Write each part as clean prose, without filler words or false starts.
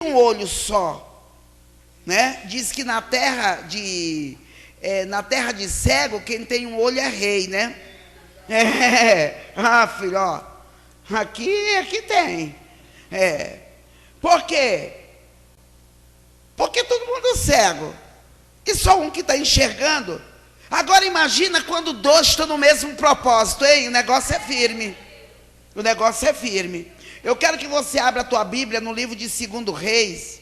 um olho só, né? Diz que na terra de cego, quem tem um olho é rei, né? Filho, ó, aqui tem. Por quê? Porque todo mundo é cego e só um que está enxergando. Agora imagina quando dois estão no mesmo propósito, hein? O negócio é firme. O negócio é firme. Eu quero que você abra a tua Bíblia no livro de 2 Reis,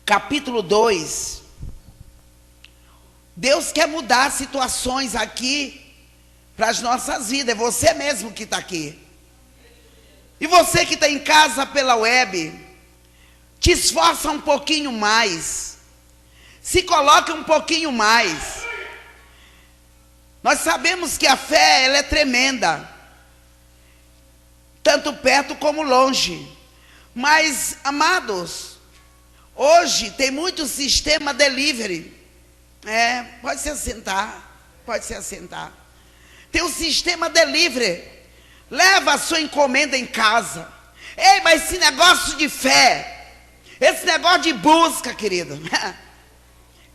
capítulo 2. Deus quer mudar situações aqui para as nossas vidas. É você mesmo que está aqui. E você que está em casa pela web, te esforça um pouquinho mais. Se coloque um pouquinho mais. Nós sabemos que a fé, ela é tremenda, tanto perto como longe. Mas, amados, hoje tem muito sistema delivery. Pode se assentar, pode se assentar. Tem um sistema delivery. Leva a sua encomenda em casa. Ei, mas esse negócio de fé, esse negócio de busca, querido,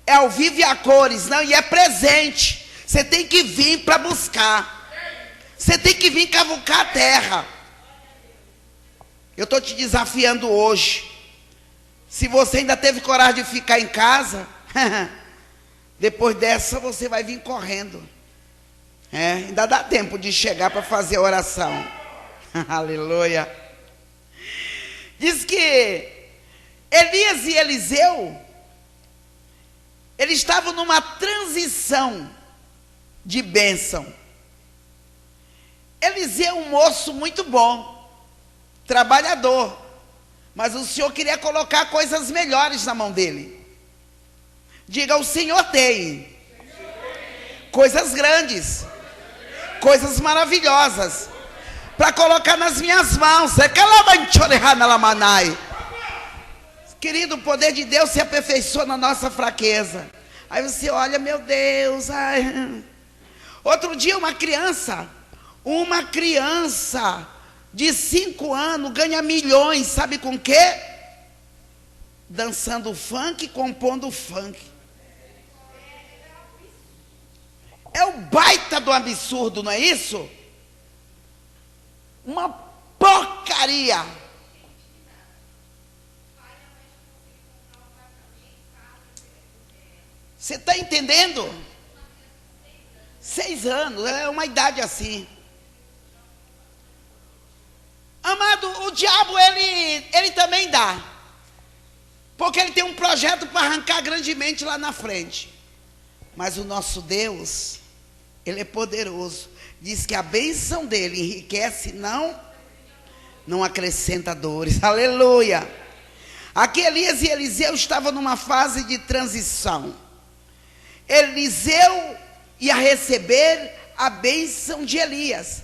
é ao vivo e a cores, não, e é presente. Você tem que vir para buscar. Você tem que vir cavucar a terra. Eu estou te desafiando hoje. Se você ainda teve coragem de ficar em casa, depois dessa você vai vir correndo. Ainda dá tempo de chegar para fazer a oração. Aleluia. Diz que Elias e Eliseu, eles estavam numa transição de bênção. Eliseu, um moço muito bom, trabalhador, mas o Senhor queria colocar coisas melhores na mão dele. Diga: o Senhor tem coisas grandes, coisas maravilhosas para colocar nas minhas mãos. Querido, o poder de Deus se aperfeiçoa na nossa fraqueza. Aí você olha, meu Deus. Outro dia uma criança de 5 anos ganha milhões, sabe com o quê? Dançando funk, compondo funk. É o baita do absurdo, não é isso? Uma porcaria. Você está entendendo? 6 anos, é uma idade assim. Amado, o diabo, ele também dá. Porque ele tem um projeto para arrancar grandemente lá na frente. Mas o nosso Deus, ele é poderoso. Diz que a bênção dele enriquece, não acrescenta dores. Aleluia. Aqui Elias e Eliseu estavam numa fase de transição. Eliseu ia receber a bênção de Elias,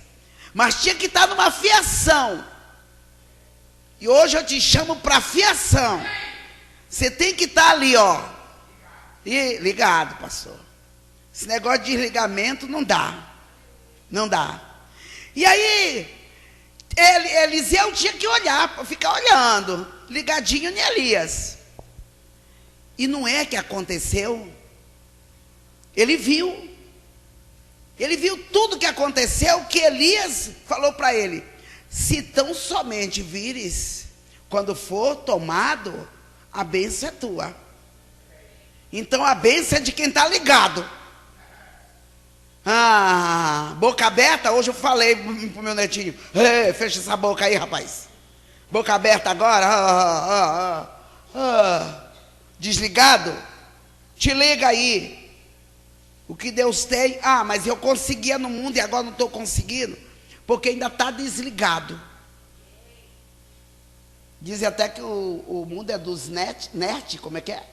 mas tinha que estar numa fiação. E hoje eu te chamo para fiação. Você tem que estar ali, ó. E ligado, pastor. Esse negócio de desligamento não dá. Não dá. E aí, Eliseu tinha que olhar, ficar olhando, ligadinho em Elias. E não é que aconteceu. Ele viu tudo que aconteceu, que Elias falou para ele: se tão somente vires, quando for tomado, a bênção é tua. Então a bênção é de quem está ligado. Boca aberta, hoje eu falei pro meu netinho: fecha essa boca aí, rapaz. Boca aberta agora, desligado, te liga aí. O que Deus tem, mas eu conseguia no mundo e agora não estou conseguindo, porque ainda está desligado. Dizem até que o mundo é dos nets, como é que é?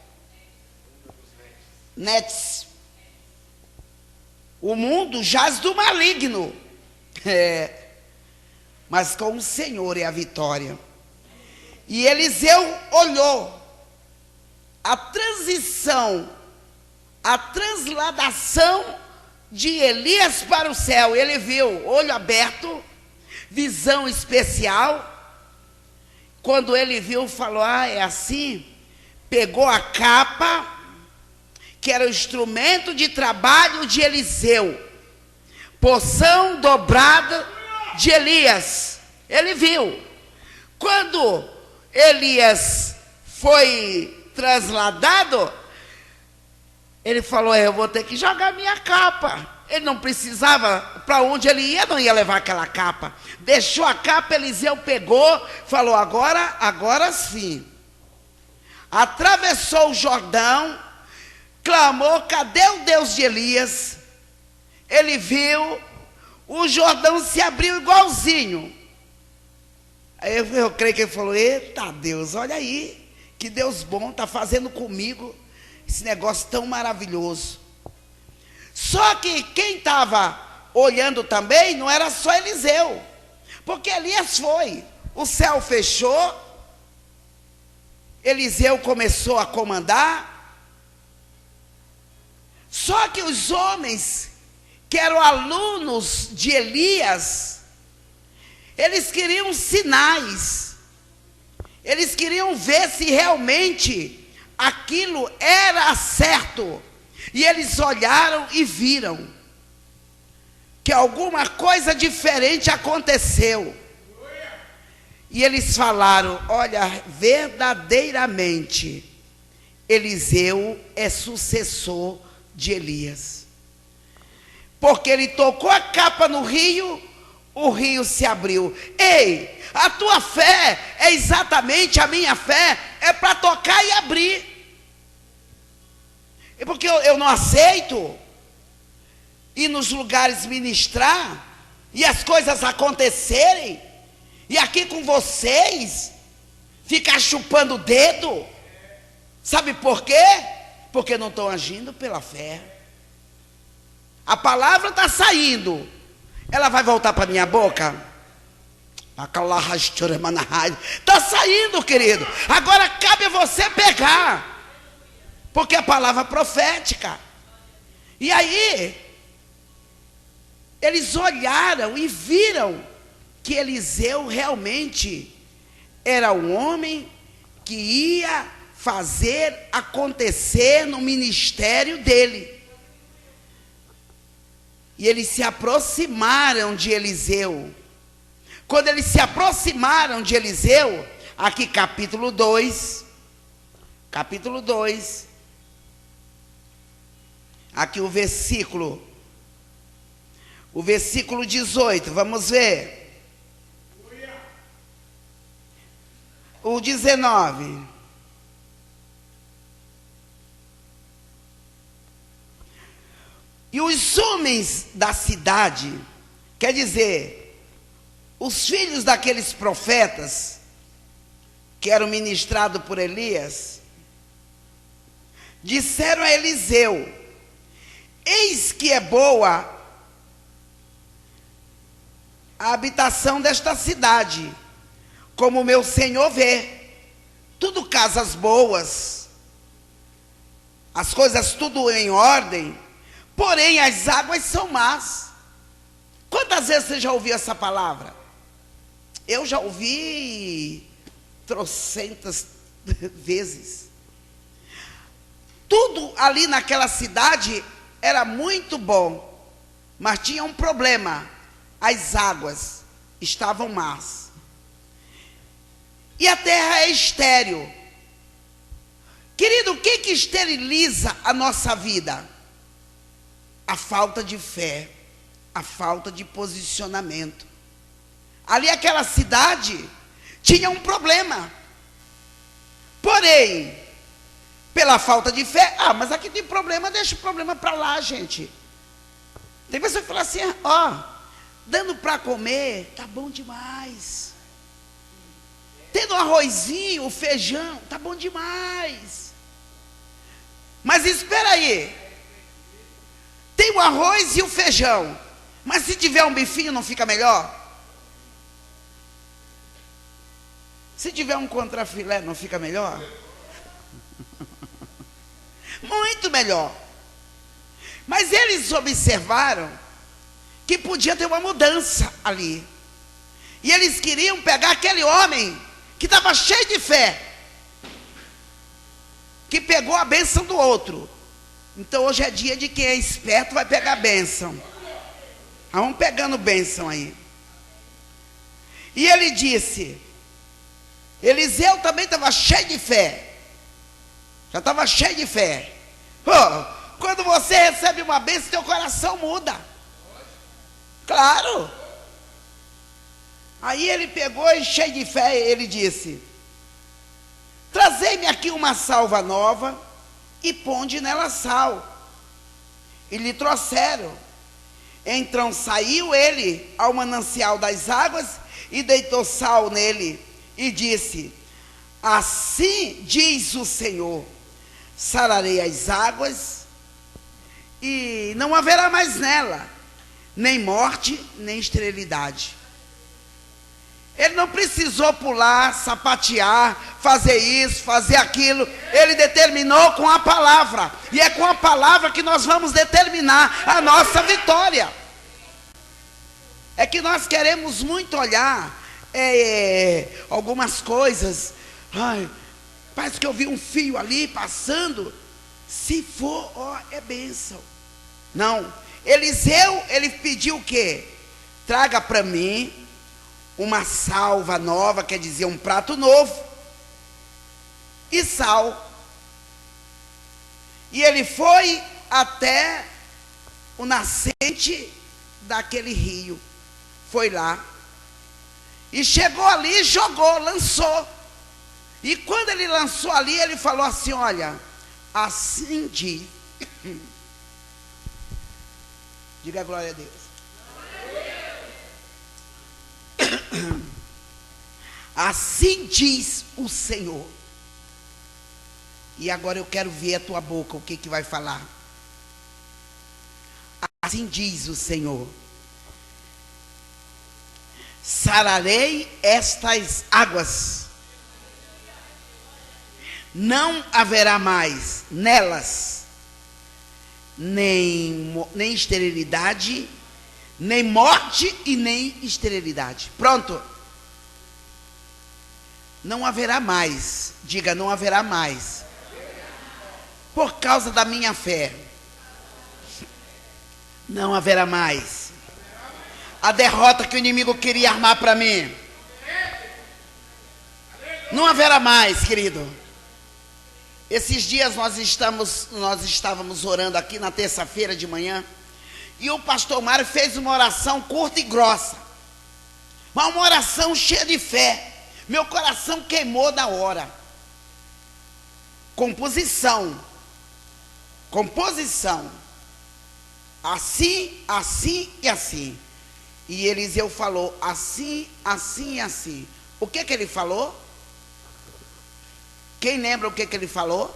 Nets. O mundo jaz do maligno. Mas com o Senhor é a vitória. E Eliseu olhou a transição, a transladação de Elias para o céu. Ele viu, olho aberto, visão especial. Quando ele viu, falou: ah, é assim? Pegou a capa, que era o instrumento de trabalho de Eliseu, porção dobrada de Elias. Ele viu. Quando Elias foi trasladado, ele falou: eu vou ter que jogar minha capa. Ele não precisava, para onde ele ia, não ia levar aquela capa. Deixou a capa, Eliseu pegou, falou: agora sim. Atravessou o Jordão, clamou: cadê o Deus de Elias? Ele viu, o Jordão se abriu igualzinho. Aí eu creio que ele falou: eita Deus, olha aí, que Deus bom está fazendo comigo esse negócio tão maravilhoso. Só que quem estava olhando também não era só Eliseu, porque Elias foi, o céu fechou, Eliseu começou a comandar. Só que os homens que eram alunos de Elias, eles queriam sinais, eles queriam ver se realmente aquilo era certo. E eles olharam e viram que alguma coisa diferente aconteceu. E eles falaram: olha, verdadeiramente Eliseu é sucessor de Elias, porque ele tocou a capa no rio, o rio se abriu. Ei, a tua fé é exatamente a minha fé, é para tocar e abrir. É porque eu não aceito ir nos lugares ministrar e as coisas acontecerem, e aqui com vocês ficar chupando o dedo. Sabe por quê? Porque não estão agindo pela fé. A palavra está saindo, ela vai voltar para minha boca? Está saindo, querido. Agora cabe a você pegar, porque a palavra profética. E aí eles olharam e viram que Eliseu realmente era um homem que ia fazer acontecer no ministério dele. E eles se aproximaram de Eliseu. Quando eles se aproximaram de Eliseu, aqui capítulo 2, aqui o versículo 18, vamos ver. O 19. E os homens da cidade, quer dizer, os filhos daqueles profetas que eram ministrados por Elias, disseram a Eliseu: eis que é boa a habitação desta cidade, como meu senhor vê, tudo casas boas, as coisas tudo em ordem, porém as águas são más. Quantas vezes você já ouviu essa palavra? Eu já ouvi trocentas vezes. Tudo ali naquela cidade era muito bom, mas tinha um problema: as águas estavam más. E a terra é estéril. Querido, o que esteriliza a nossa vida? A falta de fé, a falta de posicionamento. Ali aquela cidade tinha um problema. Porém, pela falta de fé, mas aqui tem problema, deixa o problema para lá, gente. Tem pessoa que fala assim: dando para comer, tá bom demais. Tendo um arrozinho, feijão, tá bom demais. Mas espera aí, tem o arroz e o feijão, mas se tiver um bifinho não fica melhor? Se tiver um contrafilé não fica melhor? Muito melhor. Mas eles observaram que podia ter uma mudança ali, e eles queriam pegar aquele homem que estava cheio de fé, que pegou a bênção do outro. Então hoje é dia de quem é esperto vai pegar a bênção. Vamos pegando bênção aí. E ele disse, Eliseu também estava cheio de fé. Já estava cheio de fé. Quando você recebe uma bênção, teu coração muda. Claro. Aí ele pegou e cheio de fé, ele disse, trazei-me aqui uma salva nova e ponde nela sal. E lhe trouxeram. Então saiu ele ao manancial das águas e deitou sal nele e disse, assim diz o Senhor, sararei as águas e não haverá mais nela nem morte, nem esterilidade. Ele não precisou pular, sapatear, fazer isso, fazer aquilo. Ele determinou com a palavra. E é com a palavra que nós vamos determinar a nossa vitória. É que nós queremos muito olhar algumas coisas. Ai, parece que eu vi um fio ali passando. Se for, é bênção. Não. Eliseu, ele pediu o quê? Traga para mim uma salva nova, quer dizer, um prato novo, e sal. E ele foi até o nascente daquele rio, foi lá, e chegou ali, jogou, lançou. E quando ele lançou ali, ele falou assim, olha, assim diz, diga glória a Deus. Assim diz o Senhor. E agora eu quero ver a tua boca, o que vai falar. Assim diz o Senhor, sararei estas águas, não haverá mais nelas nem esterilidade, nem morte e nem esterilidade. Pronto. Não haverá mais. Diga, não haverá mais. Por causa da minha fé. Não haverá mais. A derrota que o inimigo queria armar para mim. Não haverá mais, querido. Esses dias nós estávamos orando aqui na terça-feira de manhã. E o pastor Mário fez uma oração curta e grossa. Mas uma oração cheia de fé. Meu coração queimou da hora. Composição. Assim, assim e assim. E Eliseu falou assim, assim e assim. O que ele falou? Quem lembra o que ele falou?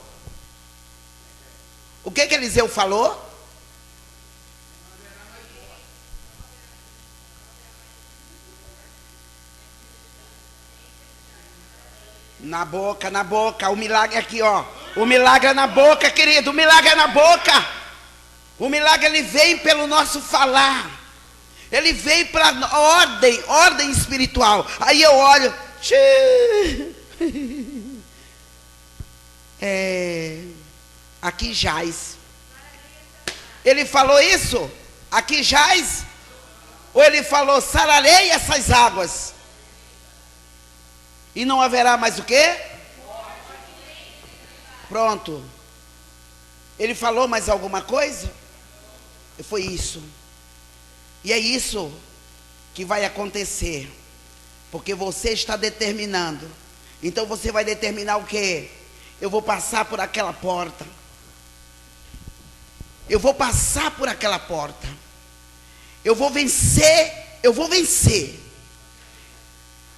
O que Eliseu falou? Na boca, o milagre aqui, ó. O milagre é na boca, querido, o milagre é na boca. O milagre, ele vem pelo nosso falar. Ele vem para ordem espiritual. Aí eu olho, aqui jaz. Ele falou isso? Aqui jaz? Ou ele falou, sararei essas águas? E não haverá mais o quê? Pronto. Ele falou mais alguma coisa? Foi isso. E é isso que vai acontecer. Porque você está determinando. Então você vai determinar o quê? Eu vou passar por aquela porta. Eu vou passar por aquela porta. Eu vou vencer. Eu vou vencer.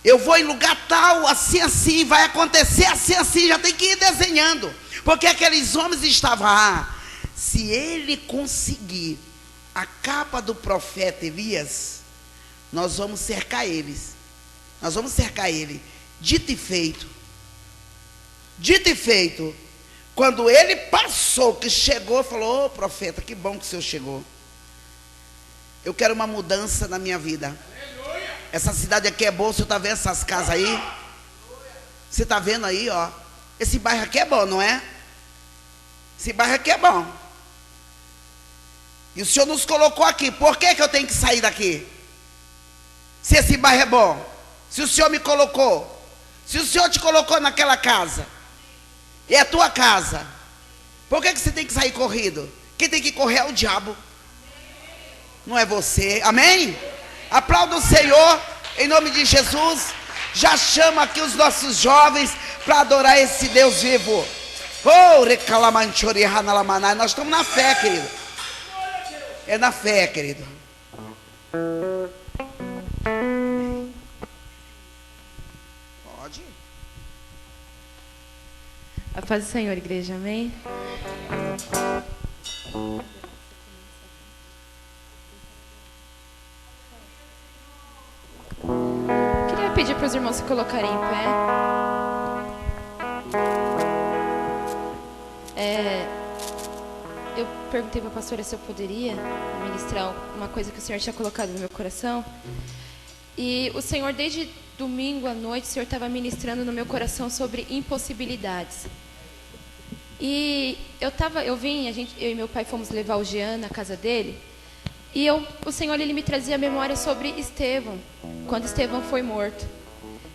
Eu vou em lugar tal, assim, assim, vai acontecer assim, assim, já tem que ir desenhando. Porque aqueles homens estavam, se ele conseguir a capa do profeta Elias, nós vamos cercar eles. Nós vamos cercar ele. Dito e feito. Dito e feito. Quando ele passou, que chegou, falou, ô profeta, que bom que o senhor chegou. Eu quero uma mudança na minha vida. Essa cidade aqui é boa, o senhor está vendo essas casas aí? Você está vendo aí, ó. Esse bairro aqui é bom, não é? Esse bairro aqui é bom. E o Senhor nos colocou aqui. Por que que eu tenho que sair daqui? Se esse bairro é bom. Se o Senhor me colocou. Se o Senhor te colocou naquela casa. E é a tua casa. Por que que você tem que sair corrido? Quem tem que correr é o diabo. Não é você. Amém? Aplauda o Senhor. Em nome de Jesus. Já chama aqui os nossos jovens para adorar esse Deus vivo. Oh, nós estamos na fé, querido. É na fé, querido. Pode. A paz do Senhor, igreja, amém? Queria pedir para os irmãos se colocarem em pé. Eu perguntei para a pastora se eu poderia ministrar uma coisa que o Senhor tinha colocado no meu coração. E o Senhor, desde domingo à noite, o Senhor estava ministrando no meu coração sobre impossibilidades. E eu e meu pai fomos levar o Jean na casa dele. E o Senhor, ele me trazia a memória sobre Estevão, quando Estevão foi morto.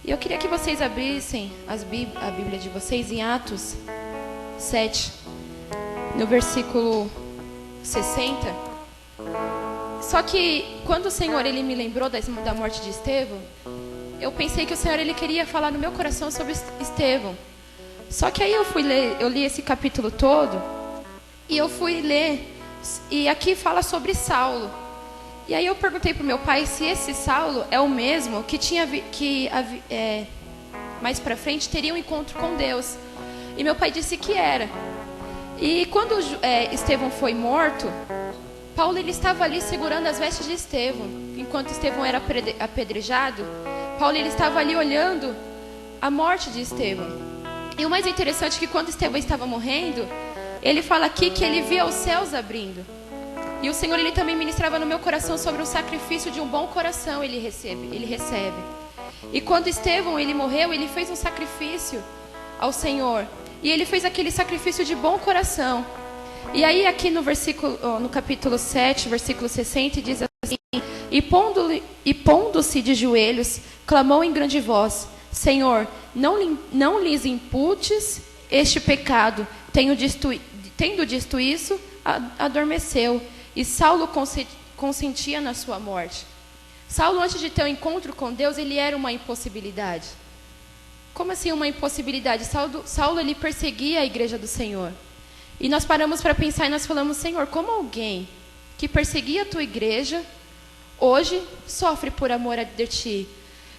E eu queria que vocês abrissem a Bíblia de vocês em Atos 7, no versículo 60. Só que quando o Senhor, ele me lembrou da morte de Estevão, eu pensei que o Senhor, ele queria falar no meu coração sobre Estevão. Só que aí eu li esse capítulo todo, e eu fui ler, e aqui fala sobre Saulo. E aí eu perguntei para o meu pai se esse Saulo é o mesmo que mais para frente teria um encontro com Deus. E meu pai disse que era. E quando Estevão foi morto, Paulo, ele estava ali segurando as vestes de Estevão. Enquanto Estevão era apedrejado, Paulo, ele estava ali olhando a morte de Estevão. E o mais interessante é que quando Estevão estava morrendo, ele fala aqui que ele via os céus abrindo. E o Senhor, ele também ministrava no meu coração sobre o sacrifício de um bom coração, ele recebe. E quando Estevão, ele morreu, ele fez um sacrifício ao Senhor. E ele fez aquele sacrifício de bom coração. E aí aqui no capítulo 7, versículo 60, diz assim: E pondo-se de joelhos, clamou em grande voz: Senhor, não lhes imputes este pecado. Tendo dito isso, adormeceu. E Saulo consentia na sua morte. Saulo, antes de ter um encontro com Deus, ele era uma impossibilidade. Como assim uma impossibilidade? Saulo, ele perseguia a igreja do Senhor. E nós paramos para pensar e nós falamos: Senhor, como alguém que perseguia a tua igreja, hoje sofre por amor a ti?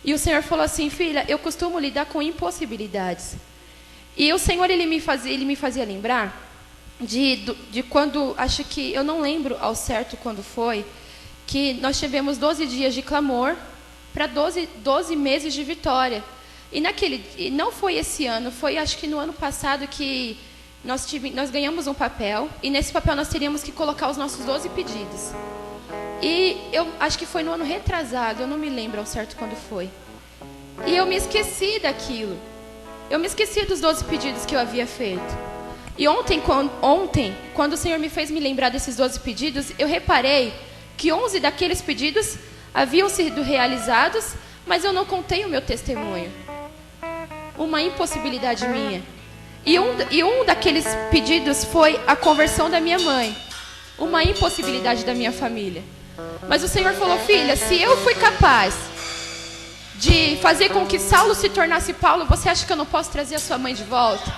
E o Senhor falou assim: filha, eu costumo lidar com impossibilidades. E o Senhor, ele me fazia lembrar de quando, acho que, eu não lembro ao certo quando foi, que nós tivemos 12 dias de clamor para 12 meses de vitória. E não foi esse ano, foi acho que no ano passado que nós ganhamos um papel, e nesse papel nós teríamos que colocar os nossos 12 pedidos. E eu acho que foi no ano retrasado, eu não me lembro ao certo quando foi. E eu me esqueci daquilo. Eu me esqueci dos 12 pedidos que eu havia feito. E ontem, quando o Senhor me fez me lembrar desses 12 pedidos, eu reparei que 11 daqueles pedidos haviam sido realizados, mas eu não contei o meu testemunho. Uma impossibilidade minha. E um daqueles pedidos foi a conversão da minha mãe. Uma impossibilidade da minha família. Mas o Senhor falou: filha, se eu fui capaz de fazer com que Saulo se tornasse Paulo, você acha que eu não posso trazer a sua mãe de volta?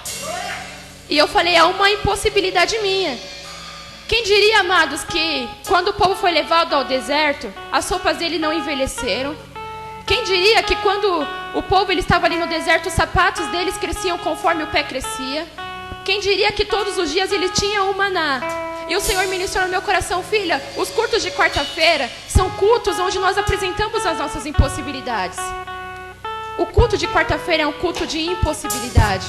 E eu falei: é uma impossibilidade minha. Quem diria, amados, que quando o povo foi levado ao deserto, as roupas dele não envelheceram? Quem diria que quando o povo ele estava ali no deserto, os sapatos deles cresciam conforme o pé crescia? Quem diria que todos os dias ele tinha o maná? E o Senhor ministrou no meu coração: filha, os cultos de quarta-feira são cultos onde nós apresentamos as nossas impossibilidades. O culto de quarta-feira é um culto de impossibilidade.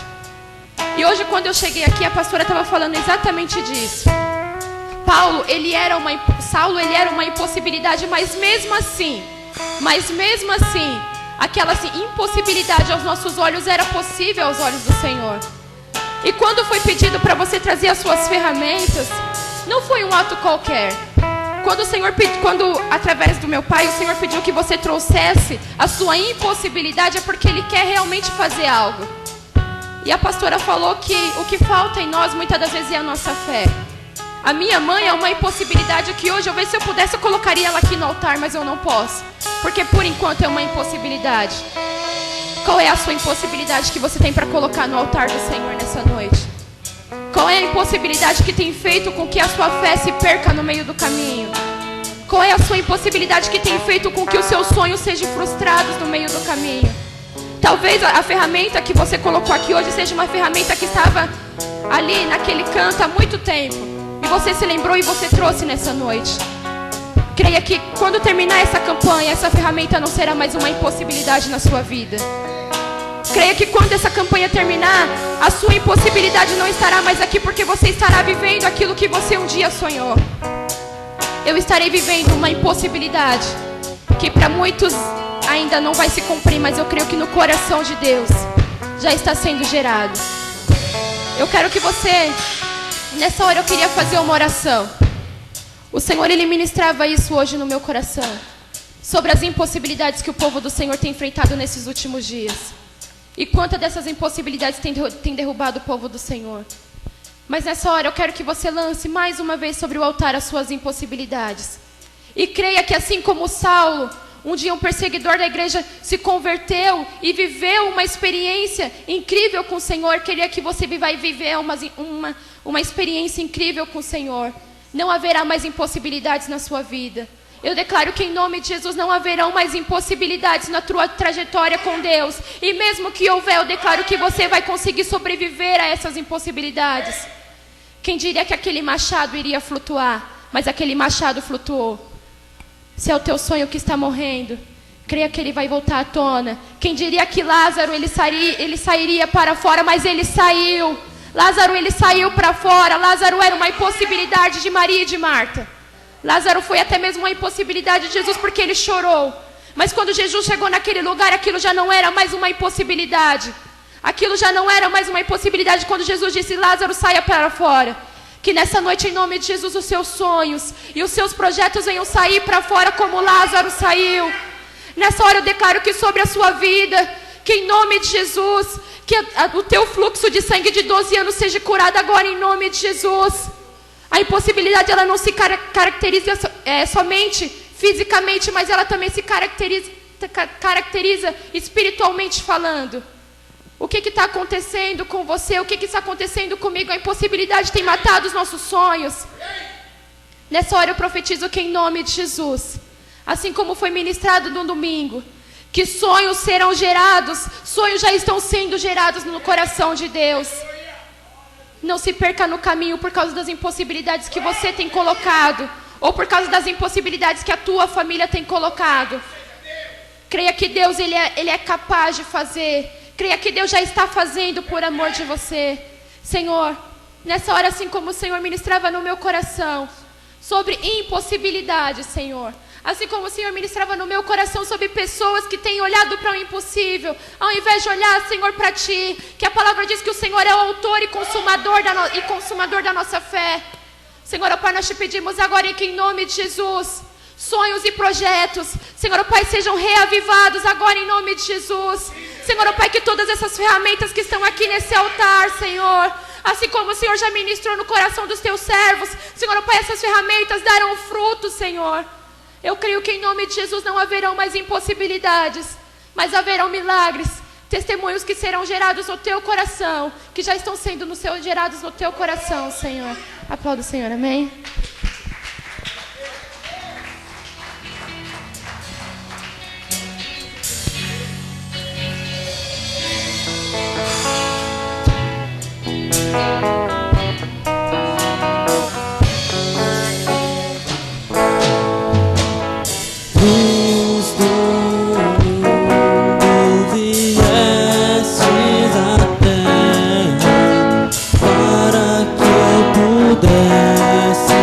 E hoje, quando eu cheguei aqui, a pastora estava falando exatamente disso. Saulo, ele era uma impossibilidade, mas mesmo assim, Aquela assim, impossibilidade aos nossos olhos era possível aos olhos do Senhor. E quando foi pedido para você trazer as suas ferramentas, não foi um ato qualquer. Quando através do meu pai, o Senhor pediu que você trouxesse a sua impossibilidade, é porque Ele quer realmente fazer algo. E a pastora falou que o que falta em nós muitas das vezes é a nossa fé. A minha mãe é uma impossibilidade que hoje, se eu pudesse, eu colocaria ela aqui no altar, mas eu não posso. Porque por enquanto é uma impossibilidade. Qual é a sua impossibilidade que você tem para colocar no altar do Senhor nessa noite? Qual é a impossibilidade que tem feito com que a sua fé se perca no meio do caminho? Qual é a sua impossibilidade que tem feito com que os seus sonhos sejam frustrados no meio do caminho? Talvez a ferramenta que você colocou aqui hoje seja uma ferramenta que estava ali naquele canto há muito tempo. E você se lembrou e você trouxe nessa noite. Creia que quando terminar essa campanha, essa ferramenta não será mais uma impossibilidade na sua vida. Creia que quando essa campanha terminar, a sua impossibilidade não estará mais aqui, porque você estará vivendo aquilo que você um dia sonhou. Eu estarei vivendo uma impossibilidade que para muitos ainda não vai se cumprir, mas eu creio que no coração de Deus já está sendo gerado. Eu quero que você, nessa hora eu queria fazer uma oração. O Senhor, Ele ministrava isso hoje no meu coração, sobre as impossibilidades que o povo do Senhor tem enfrentado nesses últimos dias. E quantas dessas impossibilidades tem derrubado o povo do Senhor. Mas nessa hora eu quero que você lance mais uma vez sobre o altar as suas impossibilidades. E creia que assim como Saulo, um dia um perseguidor da igreja, se converteu e viveu uma experiência incrível com o Senhor. Queria que você vai viver uma experiência incrível com o Senhor. Não haverá mais impossibilidades na sua vida. Eu declaro que em nome de Jesus não haverão mais impossibilidades na tua trajetória com Deus. E mesmo que houver, eu declaro que você vai conseguir sobreviver a essas impossibilidades. Quem diria que aquele machado iria flutuar, mas aquele machado flutuou. Se é o teu sonho que está morrendo, creia que ele vai voltar à tona. Quem diria que Lázaro ele sairia para fora, mas ele saiu. Lázaro ele saiu para fora. Lázaro era uma impossibilidade de Maria e de Marta. Lázaro foi até mesmo uma impossibilidade de Jesus porque ele chorou. Mas quando Jesus chegou naquele lugar, aquilo já não era mais uma impossibilidade. Aquilo já não era mais uma impossibilidade quando Jesus disse: Lázaro, saia para fora. Que nessa noite, em nome de Jesus, os seus sonhos e os seus projetos venham sair para fora como Lázaro saiu. Nessa hora eu declaro que sobre a sua vida, que em nome de Jesus, que o teu fluxo de sangue de 12 anos seja curado agora em nome de Jesus. A impossibilidade ela não se caracteriza somente fisicamente, mas ela também se caracteriza espiritualmente falando. O que está acontecendo com você? O que está acontecendo comigo? A impossibilidade tem matado os nossos sonhos. Nessa hora eu profetizo que em nome de Jesus, assim como foi ministrado no domingo, que sonhos serão gerados, sonhos já estão sendo gerados no coração de Deus. Não se perca no caminho por causa das impossibilidades que você tem colocado, ou por causa das impossibilidades que a tua família tem colocado. Creia que Deus ele é capaz de fazer. Creia que Deus já está fazendo por amor de você. Senhor, nessa hora, assim como o Senhor ministrava no meu coração sobre impossibilidades, Senhor, assim como o Senhor ministrava no meu coração sobre pessoas que têm olhado para o impossível, ao invés de olhar, Senhor, para Ti, que a palavra diz que o Senhor é o autor e consumador da nossa fé. Senhor, Pai, nós te pedimos agora que em nome de Jesus, sonhos e projetos, Senhor, Pai, sejam reavivados agora em nome de Jesus. Senhor, Pai, que todas essas ferramentas que estão aqui nesse altar, Senhor, assim como o Senhor já ministrou no coração dos Teus servos, Senhor, Pai, essas ferramentas darão fruto, Senhor. Eu creio que em nome de Jesus não haverão mais impossibilidades, mas haverão milagres, testemunhos que serão gerados no Teu coração, que já estão sendo gerados no Teu coração, Senhor. Aplauda o Senhor, amém? Luz do mundo viestes à terra para que eu pudesse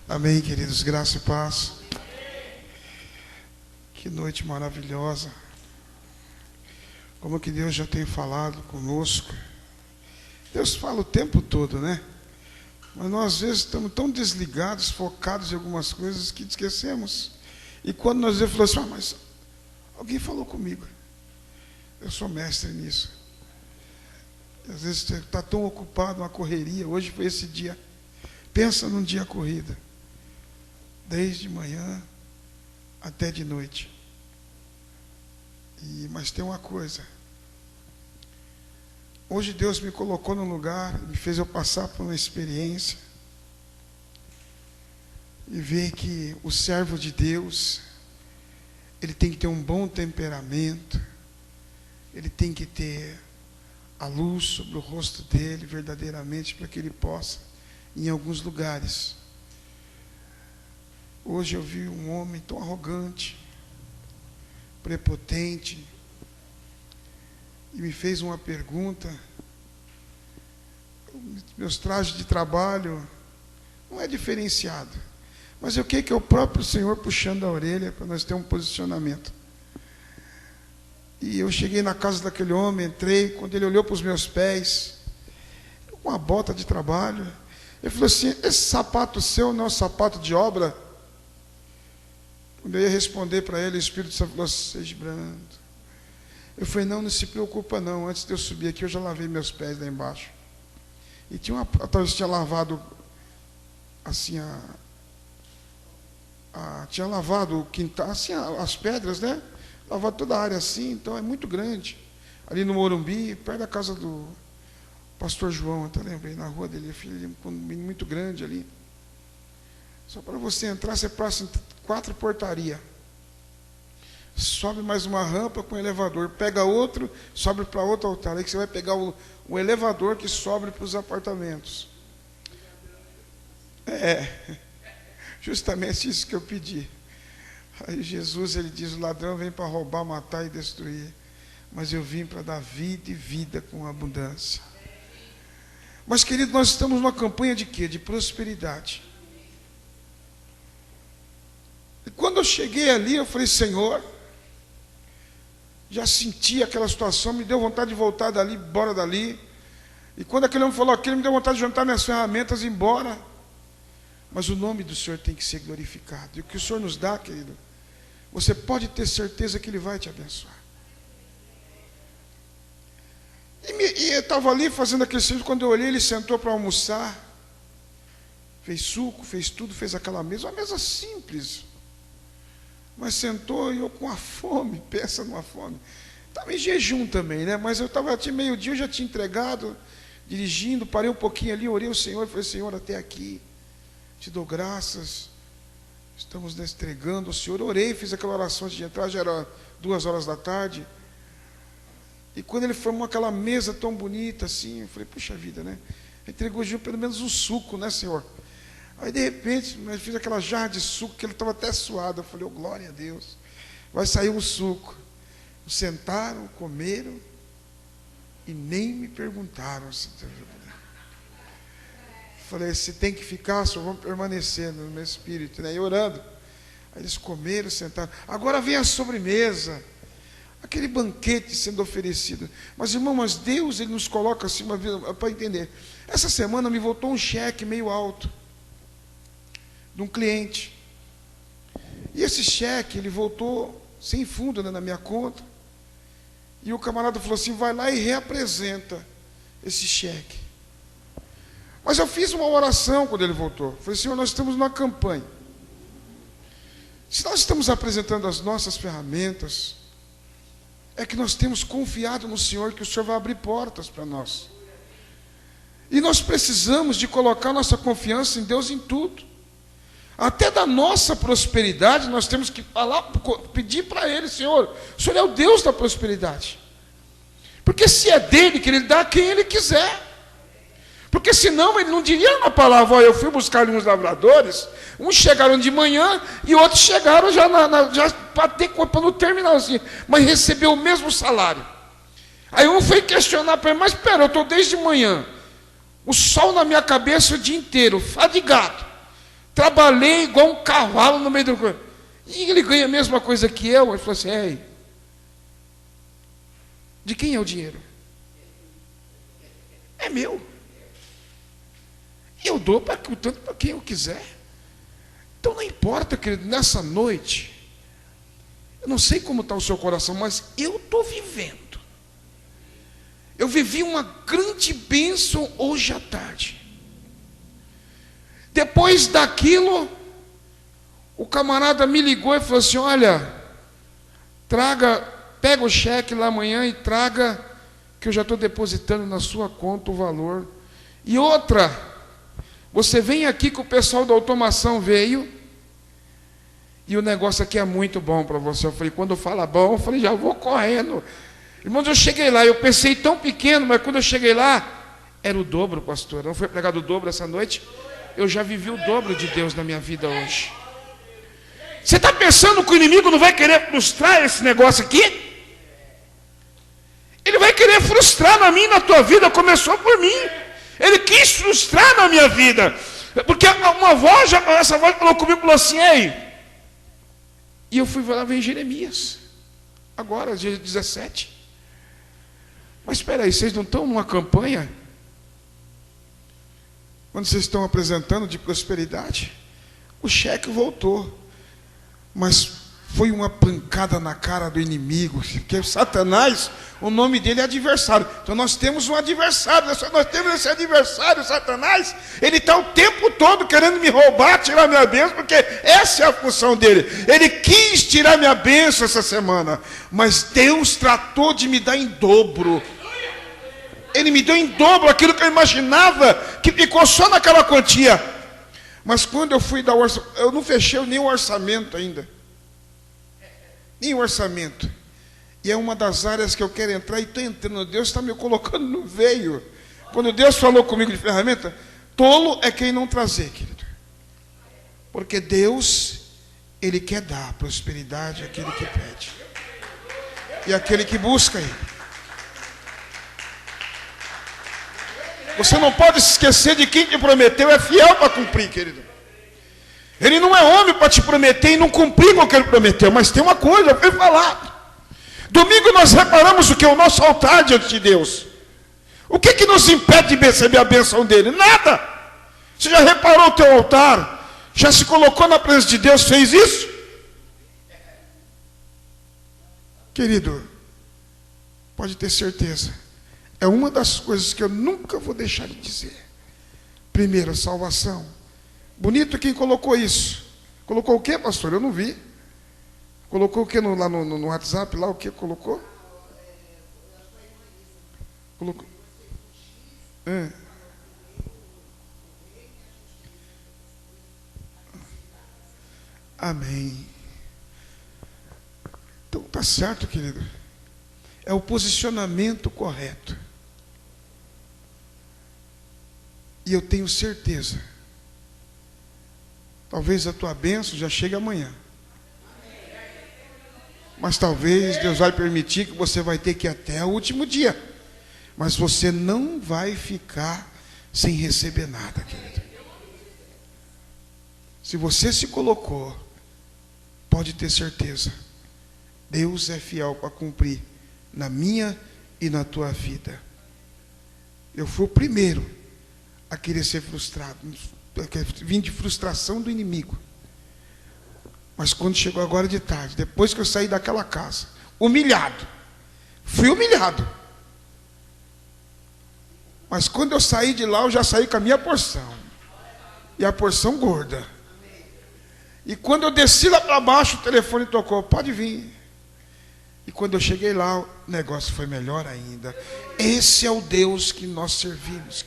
Amém, queridos, graça e paz. Que noite maravilhosa. Como que Deus já tem falado conosco. Deus fala o tempo todo, né? Mas nós às vezes estamos tão desligados, focados em algumas coisas que esquecemos. E quando nós falamos assim, mas alguém falou comigo. Eu sou mestre nisso. E às vezes você está tão ocupado, uma correria. Hoje foi esse dia. Pensa num dia corrida. Desde manhã até de noite. Mas tem uma coisa. Hoje Deus me colocou num lugar, me fez eu passar por uma experiência e ver que o servo de Deus, ele tem que ter um bom temperamento, ele tem que ter a luz sobre o rosto dele verdadeiramente, para que ele possa, em alguns lugares. Hoje eu vi um homem tão arrogante, prepotente, e me fez uma pergunta. Meus trajes de trabalho não é diferenciado, mas eu creio que é o próprio Senhor puxando a orelha para nós ter um posicionamento. E eu cheguei na casa daquele homem, entrei, quando ele olhou para os meus pés, com uma bota de trabalho, ele falou assim: esse sapato seu não é um sapato de obra? Quando eu ia responder para ele, o Espírito Santo falou: seja brando. Eu falei: não se preocupa não, antes de eu subir aqui eu já lavei meus pés lá embaixo. E talvez tinha lavado assim tinha lavado o quintal, assim, as pedras, né? Lavado toda a área assim, então é muito grande. Ali no Morumbi, perto da casa do pastor João, até lembrei, na rua dele, filho, um condomínio muito grande ali. Só para você entrar, você passa em 4 portarias. sobe mais uma rampa com elevador, pega outro, sobe para outro altar. Aí que você vai pegar o elevador que sobe para os apartamentos. Justamente isso que eu pedi. Aí Jesus, ele diz: o ladrão vem para roubar, matar e destruir, mas eu vim para dar vida e vida com abundância. Mas, querido, nós estamos numa campanha de quê? De prosperidade. E quando eu cheguei ali, eu falei: Senhor, já senti aquela situação, me deu vontade de voltar dali, embora dali. E quando aquele homem falou aquilo, me deu vontade de juntar minhas ferramentas e ir embora. Mas o nome do Senhor tem que ser glorificado. E o que o Senhor nos dá, querido, você pode ter certeza que Ele vai te abençoar. E eu estava ali fazendo aquele serviço, quando eu olhei, ele sentou para almoçar, fez suco, fez tudo, fez aquela mesa, uma mesa simples. Mas sentou e eu com a fome, pensa numa fome. Estava em jejum também, né? Mas eu estava, tinha meio-dia, eu já tinha entregado, dirigindo, parei um pouquinho ali, orei ao Senhor, falei: Senhor, até aqui, te dou graças, estamos entregando ao Senhor. Orei, fiz aquela oração antes de entrar, já era 2h da tarde. E quando ele formou aquela mesa tão bonita assim, eu falei: puxa vida, né? Entregou pelo menos um suco, né, Senhor? Aí de repente, eu fiz aquela jarra de suco, que ele estava até suado. Eu falei: oh, glória a Deus, vai sair um suco. Sentaram, comeram e nem me perguntaram se falei: se tem que ficar, só vamos permanecer no meu espírito, né? E orando. Aí eles comeram, sentaram. Agora vem a sobremesa, aquele banquete sendo oferecido. Mas, irmão, mas Deus, Ele nos coloca assim, para entender. Essa semana me voltou um cheque meio alto de um cliente. E esse cheque, ele voltou sem fundo, né, na minha conta. E o camarada falou assim: vai lá e reapresenta esse cheque. Mas eu fiz uma oração quando ele voltou. Falei: Senhor, nós estamos numa campanha. Se nós estamos apresentando as nossas ferramentas, é que nós temos confiado no Senhor, que o Senhor vai abrir portas para nós. E nós precisamos de colocar nossa confiança em Deus em tudo. Até da nossa prosperidade, nós temos que falar, pedir para Ele: Senhor, o Senhor é o Deus da prosperidade. Porque se é dele, que Ele dá a quem Ele quiser. Porque senão Ele não diria na palavra: eu fui buscar ali uns lavradores, uns chegaram de manhã e outros chegaram já para no terminalzinho, mas recebeu o mesmo salário. Aí um foi questionar para ele: mas espera, eu estou desde manhã, o sol na minha cabeça o dia inteiro, fadigado, trabalhei igual um cavalo no meio do corpo, e ele ganha a mesma coisa que eu. Ele falou assim: ei, de quem é o dinheiro? É meu. Eu dou tanto para quem eu quiser. Então não importa, querido, nessa noite, eu não sei como está o seu coração, mas eu estou vivendo. Eu vivi uma grande bênção hoje à tarde. Depois daquilo, o camarada me ligou e falou assim: olha, pega o cheque lá amanhã e traga, que eu já estou depositando na sua conta o valor. E outra, você vem aqui que o pessoal da automação veio, e o negócio aqui é muito bom para você. Eu falei: quando fala bom, eu falei: já vou correndo. Irmãos, eu cheguei lá, eu pensei tão pequeno, mas quando eu cheguei lá, era o dobro, pastor. Não foi pregado o dobro essa noite? Eu já vivi o dobro de Deus na minha vida hoje. Você está pensando que o inimigo não vai querer frustrar esse negócio aqui? Ele vai querer frustrar na minha e na tua vida. Começou por mim. Ele quis frustrar na minha vida. Porque uma voz, essa voz falou comigo, falou assim: ei. E eu fui lá ver Jeremias. Agora, dia 17. Mas espera aí, vocês não estão numa campanha? Quando vocês estão apresentando de prosperidade, o cheque voltou. Mas foi uma pancada na cara do inimigo, porque Satanás, o nome dele é adversário. Então nós temos um adversário, nós temos esse adversário, Satanás. Ele está o tempo todo querendo me roubar, tirar minha bênção, porque essa é a função dele. Ele quis tirar minha bênção essa semana, mas Deus tratou de me dar em dobro. Ele me deu em dobro aquilo que eu imaginava, que ficou só naquela quantia. Mas quando eu fui dar o orçamento, eu não fechei nem o orçamento ainda. em orçamento. E é uma das áreas que eu quero entrar e estou entrando. Deus está me colocando no veio. Quando Deus falou comigo de ferramenta, tolo é quem não trazer, querido. Porque Deus, Ele quer dar prosperidade àquele que pede. E àquele que busca Ele. Você não pode se esquecer de quem te prometeu, é fiel para cumprir, querido. Ele não é homem para te prometer e não cumprir com o que ele prometeu. Mas tem uma coisa, foi falado. Domingo nós reparamos o que é o nosso altar diante de Deus. O que nos impede de receber a bênção dele? Nada. Você já reparou o teu altar? Já se colocou na presença de Deus, fez isso? Querido, pode ter certeza. É uma das coisas que eu nunca vou deixar de dizer. Primeiro, a salvação. Bonito quem colocou isso. Colocou o quê, pastor? Eu não vi. Colocou o quê lá no WhatsApp? Lá o que colocou? Colocou. Amém. Então tá certo, querido. É o posicionamento correto. E eu tenho certeza. Talvez a tua bênção já chegue amanhã. Mas talvez Deus vai permitir que você vai ter que ir até o último dia. Mas você não vai ficar sem receber nada, querido. Se você se colocou, pode ter certeza. Deus é fiel para cumprir na minha e na tua vida. Eu fui o primeiro a querer ser frustrado. Vim de frustração do inimigo. Mas quando chegou agora de tarde, depois que eu saí daquela casa, humilhado, fui humilhado. Mas quando eu saí de lá, eu já saí com a minha porção. E a porção gorda. E quando eu desci lá para baixo, o telefone tocou, pode vir. E quando eu cheguei lá, o negócio foi melhor ainda. Esse é o Deus que nós servimos.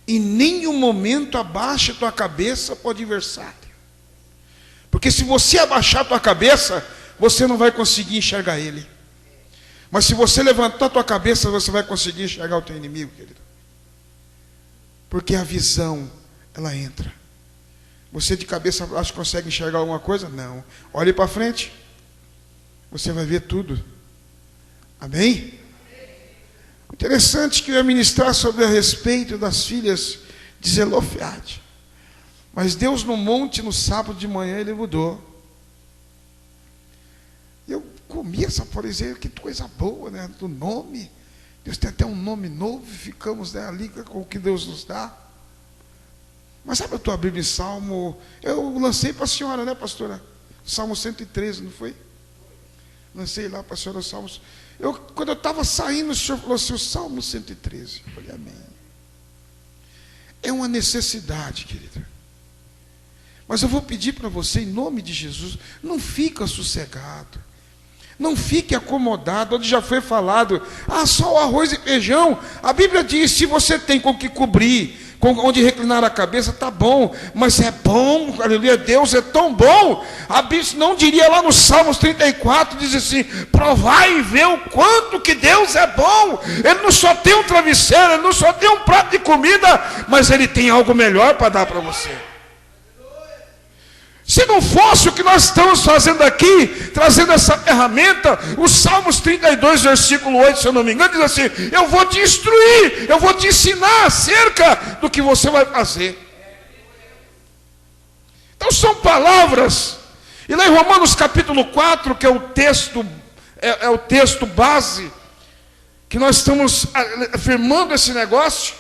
Em nenhum momento abaixa a tua cabeça para o adversário. Porque se você abaixar a tua cabeça, você não vai conseguir enxergar ele. Mas se você levantar a tua cabeça, você vai conseguir enxergar o teu inimigo, querido. Porque a visão, ela entra. Você de cabeça acha que consegue enxergar alguma coisa? Não. Olhe para frente. Você vai ver tudo. Amém? Interessante que eu ia ministrar sobre a respeito das filhas de Zelofeade. Mas Deus no monte, no sábado de manhã, Ele mudou. Eu comi essa fariseia, que coisa boa, né? Do nome. Deus tem até um nome novo, e ficamos, né, ali com o que Deus nos dá. Mas sabe a tua Bíblia em Salmo? Eu lancei para a senhora, né, pastora? Salmo 113, não foi? Lancei lá para a senhora os Salmos. Quando eu estava saindo, o senhor falou assim, o Salmo 113. Eu falei, amém. É uma necessidade, querida. Mas eu vou pedir para você, em nome de Jesus, não fica sossegado. Não fique acomodado, onde já foi falado, só o arroz e feijão. A Bíblia diz, se você tem com que cobrir, com onde reclinar a cabeça, tá bom. Mas é bom, aleluia, Deus é tão bom. A Bíblia não diria lá no Salmos 34, diz assim, provai e vê o quanto que Deus é bom. Ele não só tem um travesseiro, Ele não só tem um prato de comida, mas Ele tem algo melhor para dar para você. Se não fosse o que nós estamos fazendo aqui, trazendo essa ferramenta, o Salmos 32, versículo 8, se eu não me engano, diz assim, eu vou te instruir, eu vou te ensinar acerca do que você vai fazer. Então são palavras. E lá em Romanos capítulo 4, que é o texto, é o texto base, que nós estamos afirmando esse negócio,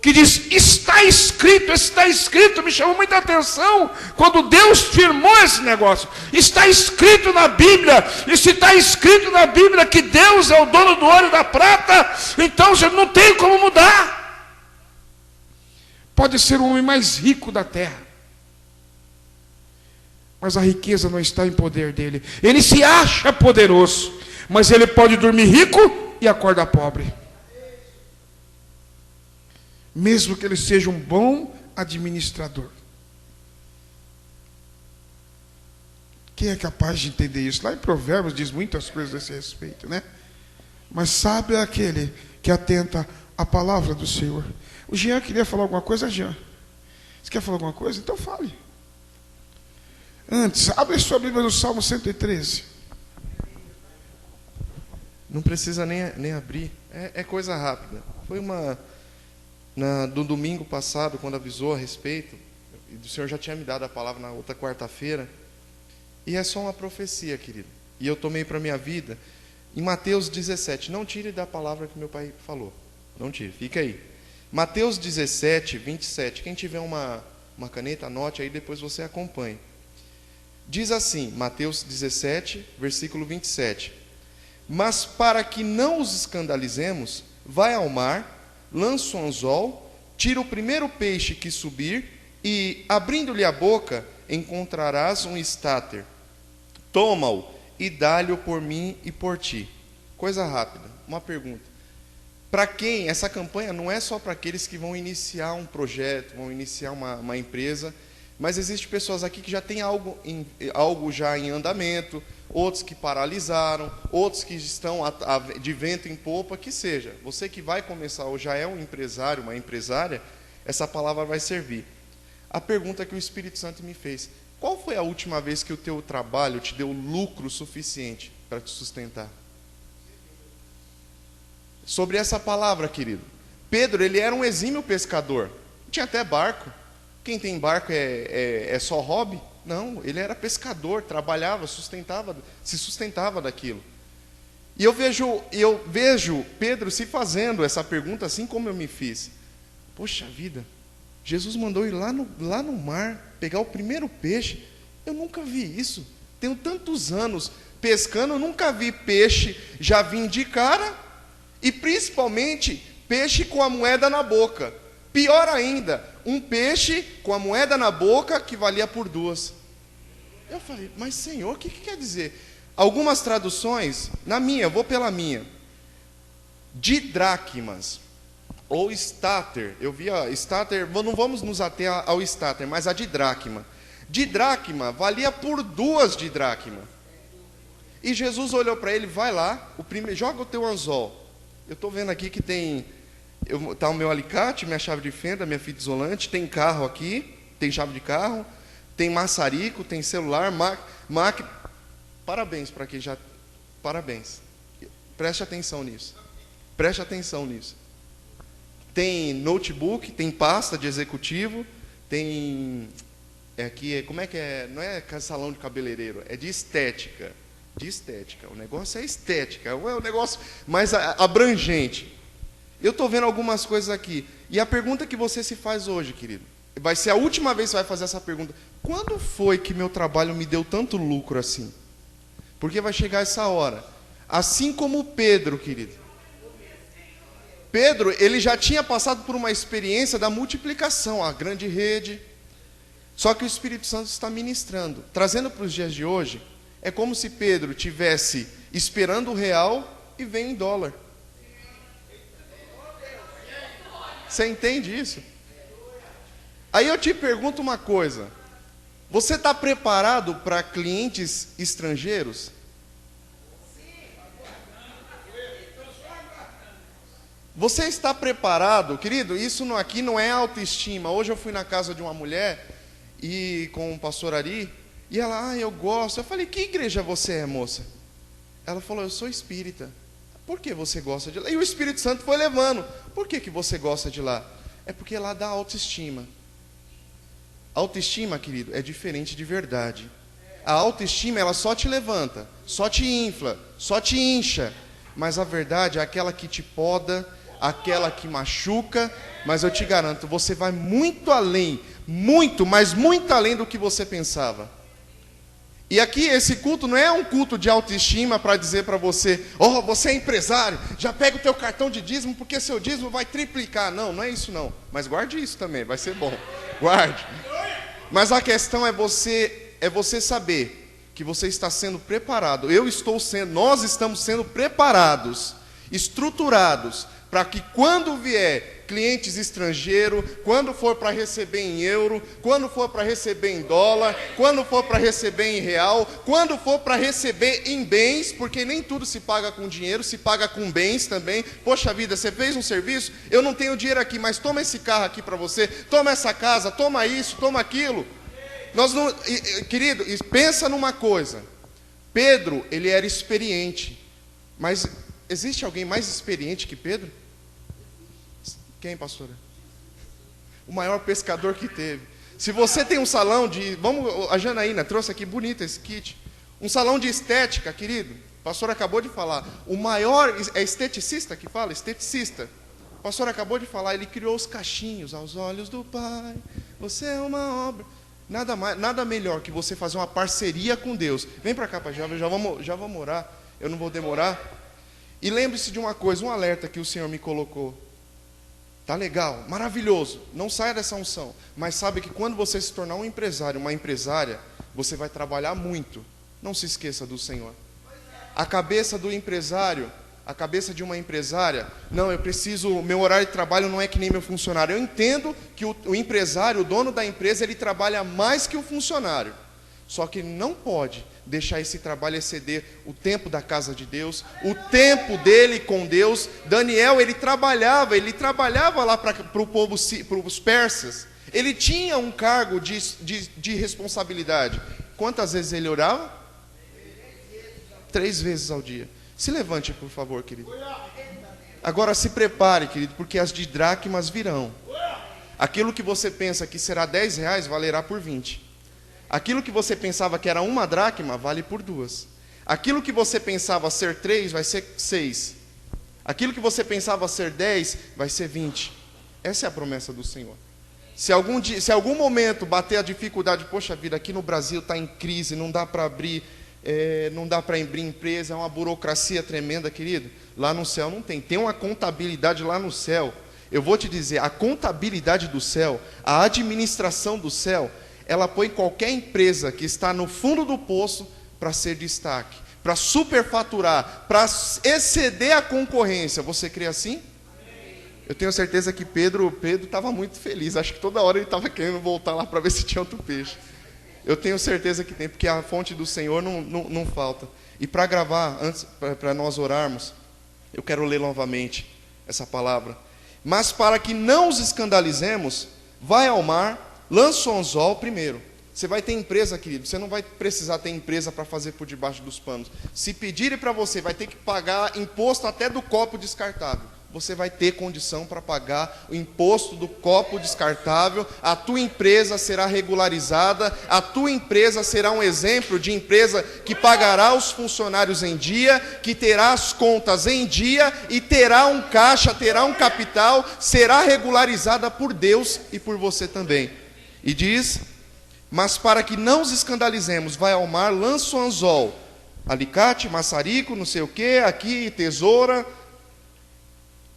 que diz, está escrito, me chamou muita atenção, quando Deus firmou esse negócio, está escrito na Bíblia, e se está escrito na Bíblia que Deus é o dono do ouro e da prata, então você não tem como mudar. Pode ser o homem mais rico da terra, mas a riqueza não está em poder dele, ele se acha poderoso, mas ele pode dormir rico e acordar pobre. Mesmo que ele seja um bom administrador. Quem é capaz de entender isso? Lá em Provérbios diz muitas coisas a esse respeito, né? Mas sábio é aquele que atenta à palavra do Senhor. O Jean queria falar alguma coisa, Jean? Você quer falar alguma coisa? Então fale. Antes, abre sua Bíblia no Salmo 113. Não precisa nem abrir, é coisa rápida. Foi do domingo passado, quando avisou a respeito, e o Senhor já tinha me dado a palavra na outra quarta-feira, e é só uma profecia, querido. E eu tomei para a minha vida, em Mateus 17, não tire da palavra que meu pai falou, não tire, fica aí. Mateus 17, 27, quem tiver uma caneta, anote aí, depois você acompanhe. Diz assim, Mateus 17, versículo 27. Mas para que não os escandalizemos, vai ao mar, lança o anzol, tira o primeiro peixe que subir, e, abrindo-lhe a boca, encontrarás um estáter. Toma-o e dá-lhe por mim e por ti. Coisa rápida, uma pergunta. Para quem? Essa campanha não é só para aqueles que vão iniciar um projeto, vão iniciar uma empresa, mas existem pessoas aqui que já têm algo já em andamento, outros que paralisaram, outros que estão de vento em popa, que seja. Você que vai começar ou já é um empresário, uma empresária, essa palavra vai servir. A pergunta que o Espírito Santo me fez: qual foi a última vez que o teu trabalho te deu lucro suficiente para te sustentar? Sobre essa palavra, querido, Pedro, ele era um exímio pescador, tinha até barco. Quem tem barco é só hobby? Não, ele era pescador, trabalhava, se sustentava daquilo. E eu vejo Pedro se fazendo essa pergunta assim como eu me fiz. Poxa vida, Jesus mandou ir lá no mar, pegar o primeiro peixe. Eu nunca vi isso. Tenho tantos anos pescando, eu nunca vi peixe já vim de cara, e principalmente peixe com a moeda na boca. Pior ainda, um peixe com a moeda na boca que valia por 2. Eu falei, mas Senhor, o que quer dizer? Algumas traduções, eu vou pela minha, didraquimas, ou estáter, eu vi a estáter, não vamos nos ater ao estáter, mas a didraquima. Didraquima valia por 2 didraquima. E Jesus olhou para ele, vai lá, joga o teu anzol. Eu estou vendo aqui que está o meu alicate, minha chave de fenda, minha fita isolante, tem carro aqui, tem chave de carro, tem maçarico, tem celular, máquina. Parabéns para quem já... Parabéns. Preste atenção nisso. Preste atenção nisso. Tem notebook, tem pasta de executivo, tem... como é que é? Não é salão de cabeleireiro, é de estética. De estética. O negócio é estética, é um negócio mais abrangente. Eu estou vendo algumas coisas aqui. E a pergunta que você se faz hoje, querido, vai ser a última vez que você vai fazer essa pergunta. Quando foi que meu trabalho me deu tanto lucro assim? Porque vai chegar essa hora. Assim como Pedro, querido. Pedro, ele já tinha passado por uma experiência da multiplicação, a grande rede. Só que o Espírito Santo está ministrando. Trazendo para os dias de hoje, é como se Pedro tivesse esperando o real e vem em dólar. Você entende isso? Aí eu te pergunto uma coisa. Você está preparado para clientes estrangeiros? Você está preparado? Querido, isso aqui não é autoestima. Hoje eu fui na casa de uma mulher e com o pastor Ari, e ela, eu gosto. Eu falei, que igreja você é, moça? Ela falou, eu sou espírita. Por que você gosta de lá? E o Espírito Santo foi levando. Por que você gosta de lá? É porque lá dá autoestima. Autoestima, querido, é diferente de verdade. A autoestima, ela só te levanta, só te infla, só te incha. Mas a verdade é aquela que te poda, aquela que machuca. Mas eu te garanto, você vai muito além, muito, mas muito além do que você pensava. E aqui esse culto não é um culto de autoestima para dizer para você, você é empresário, já pega o teu cartão de dízimo porque seu dízimo vai triplicar. Não, não é isso não. Mas guarde isso também, vai ser bom. Guarde. Mas a questão é você saber que você está sendo preparado. Nós estamos sendo preparados, estruturados, para que quando vier clientes estrangeiros, quando for para receber em euro, quando for para receber em dólar, quando for para receber em real, quando for para receber em bens, porque nem tudo se paga com dinheiro, se paga com bens também. Poxa vida, você fez um serviço, eu não tenho dinheiro aqui, mas toma esse carro aqui para você, toma essa casa, toma isso, toma aquilo. Nós não, querido, pensa numa coisa. Pedro, ele era experiente, mas existe alguém mais experiente que Pedro? Quem, pastora? O maior pescador que teve. Se você tem um salão de... a Janaína trouxe aqui, bonito esse kit. Um salão de estética, querido. O pastor acabou de falar. O maior... É esteticista que fala? Esteticista. O pastor acabou de falar. Ele criou os cachinhos aos olhos do Pai. Você é uma obra... Nada melhor que você fazer uma parceria com Deus. Vem para cá, pai. Já vamos orar. Eu não vou demorar. E lembre-se de uma coisa, um alerta que o Senhor me colocou. Tá legal, maravilhoso, não saia dessa unção. Mas sabe que quando você se tornar um empresário, uma empresária, você vai trabalhar muito. Não se esqueça do Senhor. A cabeça do empresário, a cabeça de uma empresária, não, eu preciso, meu horário de trabalho não é que nem meu funcionário. Eu entendo que o empresário, o dono da empresa, ele trabalha mais que o funcionário. Só que não pode deixar esse trabalho exceder o tempo da casa de Deus, o tempo dele com Deus. Daniel, ele trabalhava lá para o povo, para os persas. Ele tinha um cargo de responsabilidade. Quantas vezes ele orava? 3 vezes ao dia. Se levante, por favor, querido. Agora se prepare, querido, porque as de dracmas virão. Aquilo que você pensa que será R$10, valerá por 20. Aquilo que você pensava que era 1 dracma, vale por 2. Aquilo que você pensava ser 3, vai ser 6. Aquilo que você pensava ser 10, vai ser 20. Essa é a promessa do Senhor. Se algum momento bater a dificuldade, poxa vida, aqui no Brasil está em crise, não dá para abrir, não dá para abrir empresa, é uma burocracia tremenda, querido. Lá no céu não tem. Tem uma contabilidade lá no céu. Eu vou te dizer, a contabilidade do céu, a administração do céu, ela põe qualquer empresa que está no fundo do poço para ser destaque, para superfaturar, para exceder a concorrência. Você crê assim? Amém. Eu tenho certeza que Pedro estava muito feliz. Acho que toda hora ele estava querendo voltar lá para ver se tinha outro peixe. Eu tenho certeza que tem, porque a fonte do Senhor não falta. E para gravar, antes, para nós orarmos, eu quero ler novamente essa palavra. Mas para que não os escandalizemos, vai ao mar, lança o anzol primeiro. Você vai ter empresa, querido. Você não vai precisar ter empresa para fazer por debaixo dos panos. Se pedirem para você, vai ter que pagar imposto até do copo descartável. Você vai ter condição para pagar o imposto do copo descartável. A tua empresa será regularizada. A tua empresa será um exemplo de empresa que pagará os funcionários em dia, que terá as contas em dia e terá um caixa, terá um capital, será regularizada por Deus e por você também. E diz: mas para que não os escandalizemos, vai ao mar, lança o anzol, alicate, maçarico, não sei o que, aqui, tesoura,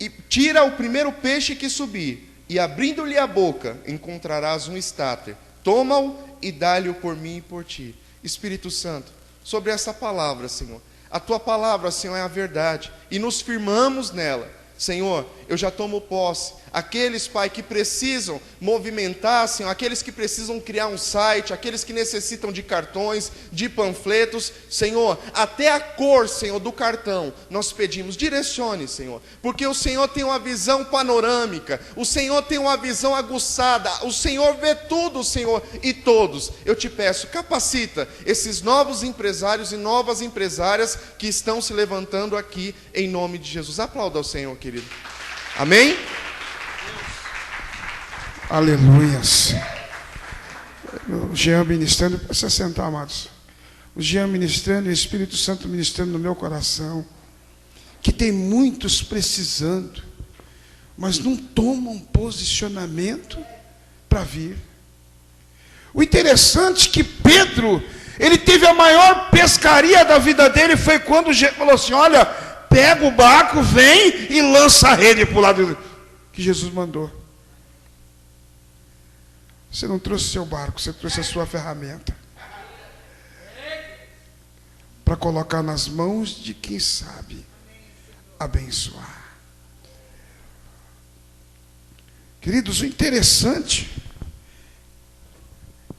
e tira o primeiro peixe que subir, e abrindo-lhe a boca, encontrarás um estáter. Toma-o e dá-lhe-o por mim e por ti. Espírito Santo, sobre essa palavra, Senhor, a tua palavra, Senhor, é a verdade, e nos firmamos nela. Senhor, eu já tomo posse. Aqueles, Pai, que precisam movimentar, Senhor, aqueles que precisam criar um site, aqueles que necessitam de cartões, de panfletos, Senhor, até a cor, Senhor, do cartão, nós pedimos, direcione, Senhor, porque o Senhor tem uma visão panorâmica, o Senhor tem uma visão aguçada, o Senhor vê tudo, Senhor, e todos. Eu te peço, capacita esses novos empresários e novas empresárias que estão se levantando aqui, em nome de Jesus. Aplauda ao Senhor, querido. Amém? Aleluias. O Jean ministrando, precisa sentar, amados. O Jean ministrando e o Espírito Santo ministrando no meu coração, que tem muitos precisando, mas não tomam posicionamento para vir. O interessante é que Pedro, ele teve a maior pescaria da vida dele, foi quando Jesus falou assim: olha, pega o barco, vem e lança a rede para o lado que Jesus mandou. Você não trouxe seu barco, você trouxe a sua ferramenta para colocar nas mãos de quem sabe abençoar. Queridos, o interessante,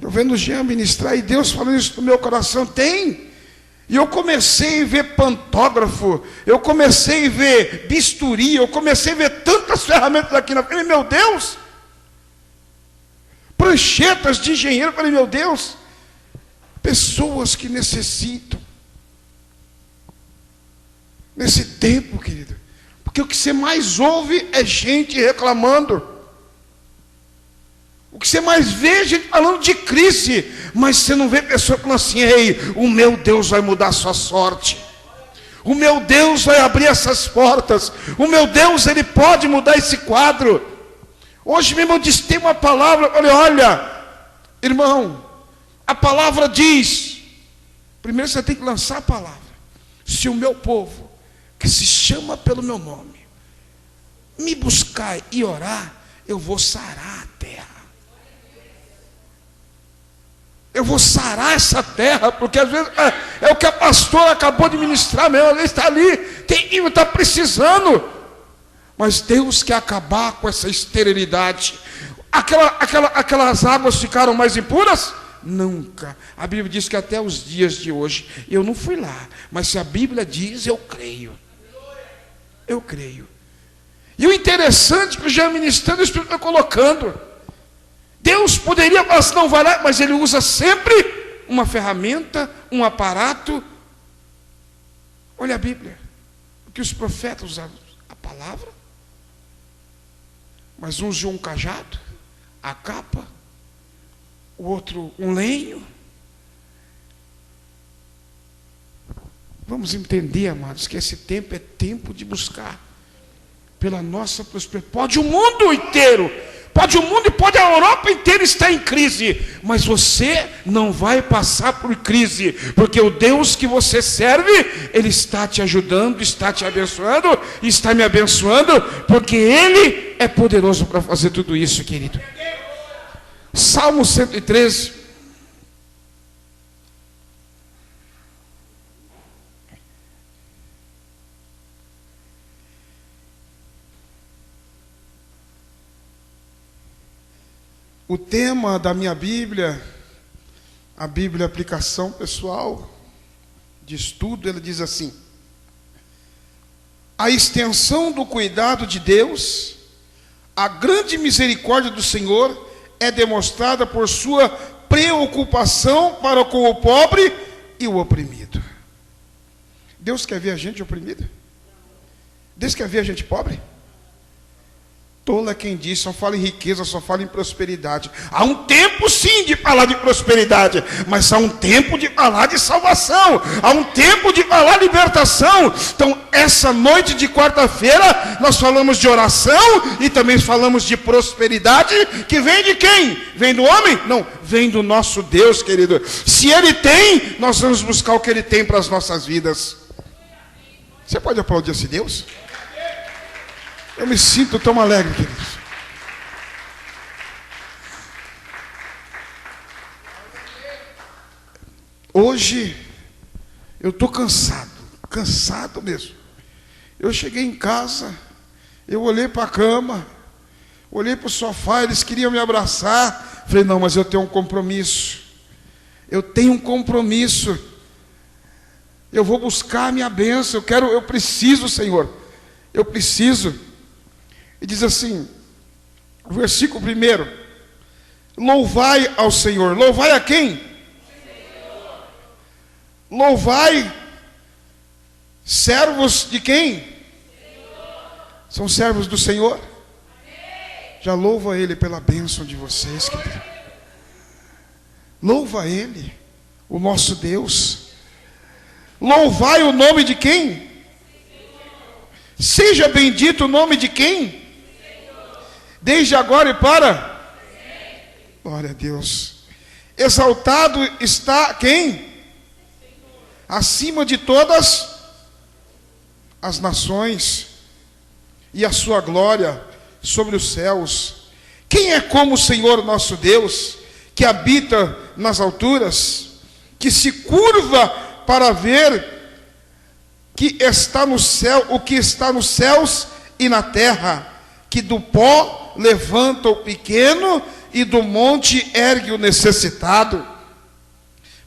eu vendo o Jean ministrar e Deus falando isso no meu coração, tem. E eu comecei a ver pantógrafo, eu comecei a ver bisturi, eu comecei a ver tantas ferramentas aqui na frente, meu Deus, pranchetas de engenheiro, falei, meu Deus, pessoas que necessitam, nesse tempo, querido, porque o que você mais ouve é gente reclamando, o que você mais vê é gente falando de crise, mas você não vê pessoa falando assim, ei, o meu Deus vai mudar a sua sorte, o meu Deus vai abrir essas portas, o meu Deus, Ele pode mudar esse quadro. Hoje mesmo eu disse, tem uma palavra, eu falei, olha, irmão, a palavra diz, primeiro você tem que lançar a palavra, se o meu povo, que se chama pelo meu nome, me buscar e orar, eu vou sarar a terra. Eu vou sarar essa terra, porque às vezes é o que a pastora acabou de ministrar mesmo, ela está ali, está precisando, mas Deus quer acabar com essa esterilidade. Aquelas águas ficaram mais impuras? Nunca. A Bíblia diz que até os dias de hoje, eu não fui lá, mas se a Bíblia diz, eu creio. Eu creio. E o interessante é que já ministrando, o Espírito está colocando. Deus poderia falar assim, não vai lá, mas Ele usa sempre uma ferramenta, um aparato. Olha a Bíblia, o que os profetas usavam, a palavra, mas um usou um cajado, a capa, o outro um lenho. Vamos entender, amados, que esse tempo é tempo de buscar pela nossa prosperidade. Pode o mundo inteiro, pode o mundo e pode a Europa inteira estar em crise, mas você não vai passar por crise, porque o Deus que você serve, Ele está te ajudando, está te abençoando, está me abençoando, porque Ele é poderoso para fazer tudo isso, querido. Salmo 113. O tema da minha Bíblia, a Bíblia aplicação pessoal, de estudo, ele diz assim: a extensão do cuidado de Deus, a grande misericórdia do Senhor é demonstrada por sua preocupação para com o pobre e o oprimido. Deus quer ver a gente oprimida? Deus quer ver a gente pobre? Tola quem diz, só fala em riqueza, só fala em prosperidade. Há um tempo sim de falar de prosperidade, mas há um tempo de falar de salvação, há um tempo de falar de libertação. Então essa noite de quarta-feira nós falamos de oração e também falamos de prosperidade, que vem de quem? Vem do homem? Não, vem do nosso Deus, querido. Se Ele tem, nós vamos buscar o que Ele tem para as nossas vidas. Você pode aplaudir esse Deus? Eu me sinto tão alegre, queridos. Hoje, eu estou cansado mesmo. Eu cheguei em casa, eu olhei para a cama, olhei para o sofá, eles queriam me abraçar. Falei, não, mas eu tenho um compromisso. Eu tenho um compromisso. Eu vou buscar a minha bênção. Eu preciso, Senhor. Eu preciso. E diz assim, o versículo 1: louvai ao Senhor. Louvai a quem? Senhor. Louvai, servos de quem? Senhor. São servos do Senhor? Amém. Já louva Ele pela bênção de vocês, querido. Louva Ele, o nosso Deus. Louvai o nome de quem? Senhor. Seja bendito o nome de quem? Desde agora e para? Glória a Deus. Exaltado está quem? Acima de todas as nações, e a sua glória sobre os céus. Quem é como o Senhor nosso Deus, que habita nas alturas, que se curva para ver que está no céu, o que está nos céus e na terra, que do pó levanta o pequeno e do monte ergue o necessitado,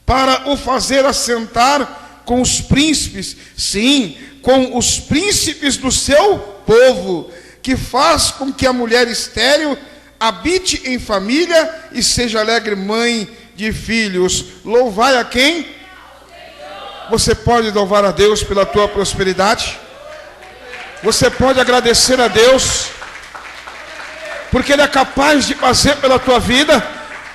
para o fazer assentar com os príncipes, sim, com os príncipes do seu povo, que faz com que a mulher estéril habite em família e seja alegre mãe de filhos. Louvai a quem? Você pode louvar a Deus pela tua prosperidade? Você pode agradecer a Deus porque Ele é capaz de fazer pela tua vida,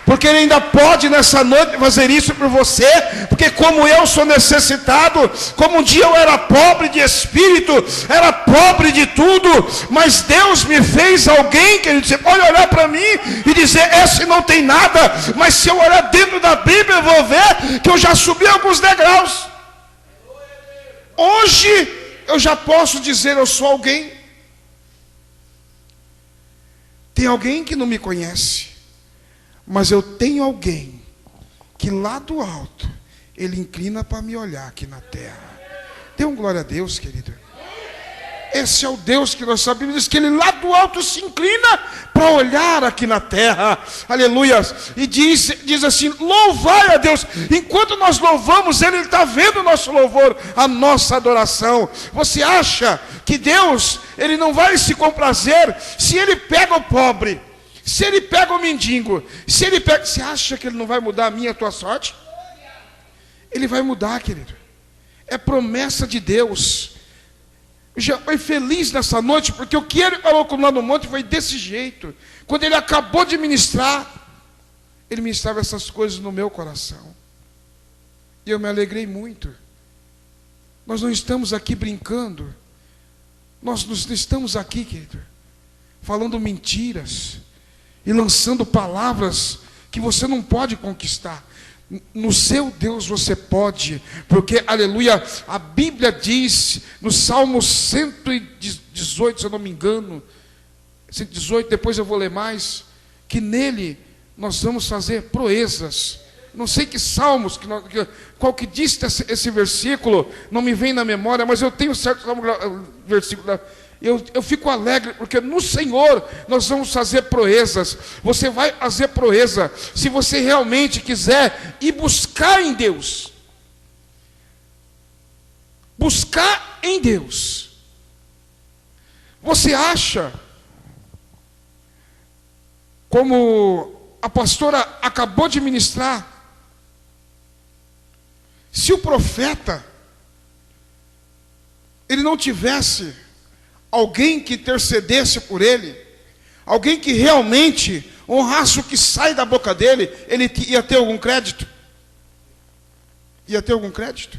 porque Ele ainda pode nessa noite fazer isso por você, porque como eu sou necessitado, como um dia eu era pobre de espírito, era pobre de tudo, mas Deus me fez alguém que Ele disse, pode olhar para mim e dizer, esse não tem nada, mas se eu olhar dentro da Bíblia eu vou ver que eu já subi alguns degraus. Hoje eu já posso dizer, eu sou alguém. Tem alguém que não me conhece, mas eu tenho alguém que lá do alto, Ele inclina para me olhar aqui na terra. Dê um glória a Deus, querido. Esse é o Deus que nós sabemos, diz que Ele lá do alto se inclina para olhar aqui na terra, aleluia, e diz assim, louvai a Deus. Enquanto nós louvamos Ele está vendo o nosso louvor, a nossa adoração. Você acha que Deus, Ele não vai se comprazer se Ele pega o pobre, se Ele pega o mendigo, se Ele pega, você acha que Ele não vai mudar a minha e a tua sorte? Ele vai mudar, querido, é promessa de Deus. Já foi feliz nessa noite, porque o que Ele falou comigo lá no monte foi desse jeito. Quando Ele acabou de ministrar, Ele ministrava essas coisas no meu coração, e eu me alegrei muito. Nós não estamos aqui brincando, nós não estamos aqui, querido, falando mentiras e lançando palavras que você não pode conquistar. No seu Deus você pode, porque, aleluia, a Bíblia diz, no Salmo 118, se eu não me engano, 118, depois eu vou ler mais, que nele nós vamos fazer proezas. Não sei que salmos, qual que diz esse versículo, não me vem na memória, mas eu tenho certo versículo. Eu fico alegre, porque no Senhor nós vamos fazer proezas. Você vai fazer proeza, se você realmente quiser ir buscar em Deus. Buscar em Deus. Você acha, como a pastora acabou de ministrar, se o profeta, ele não tivesse alguém que intercedesse por ele, alguém que realmente honrasse o que sai da boca dele, ele ia ter algum crédito? Ia ter algum crédito?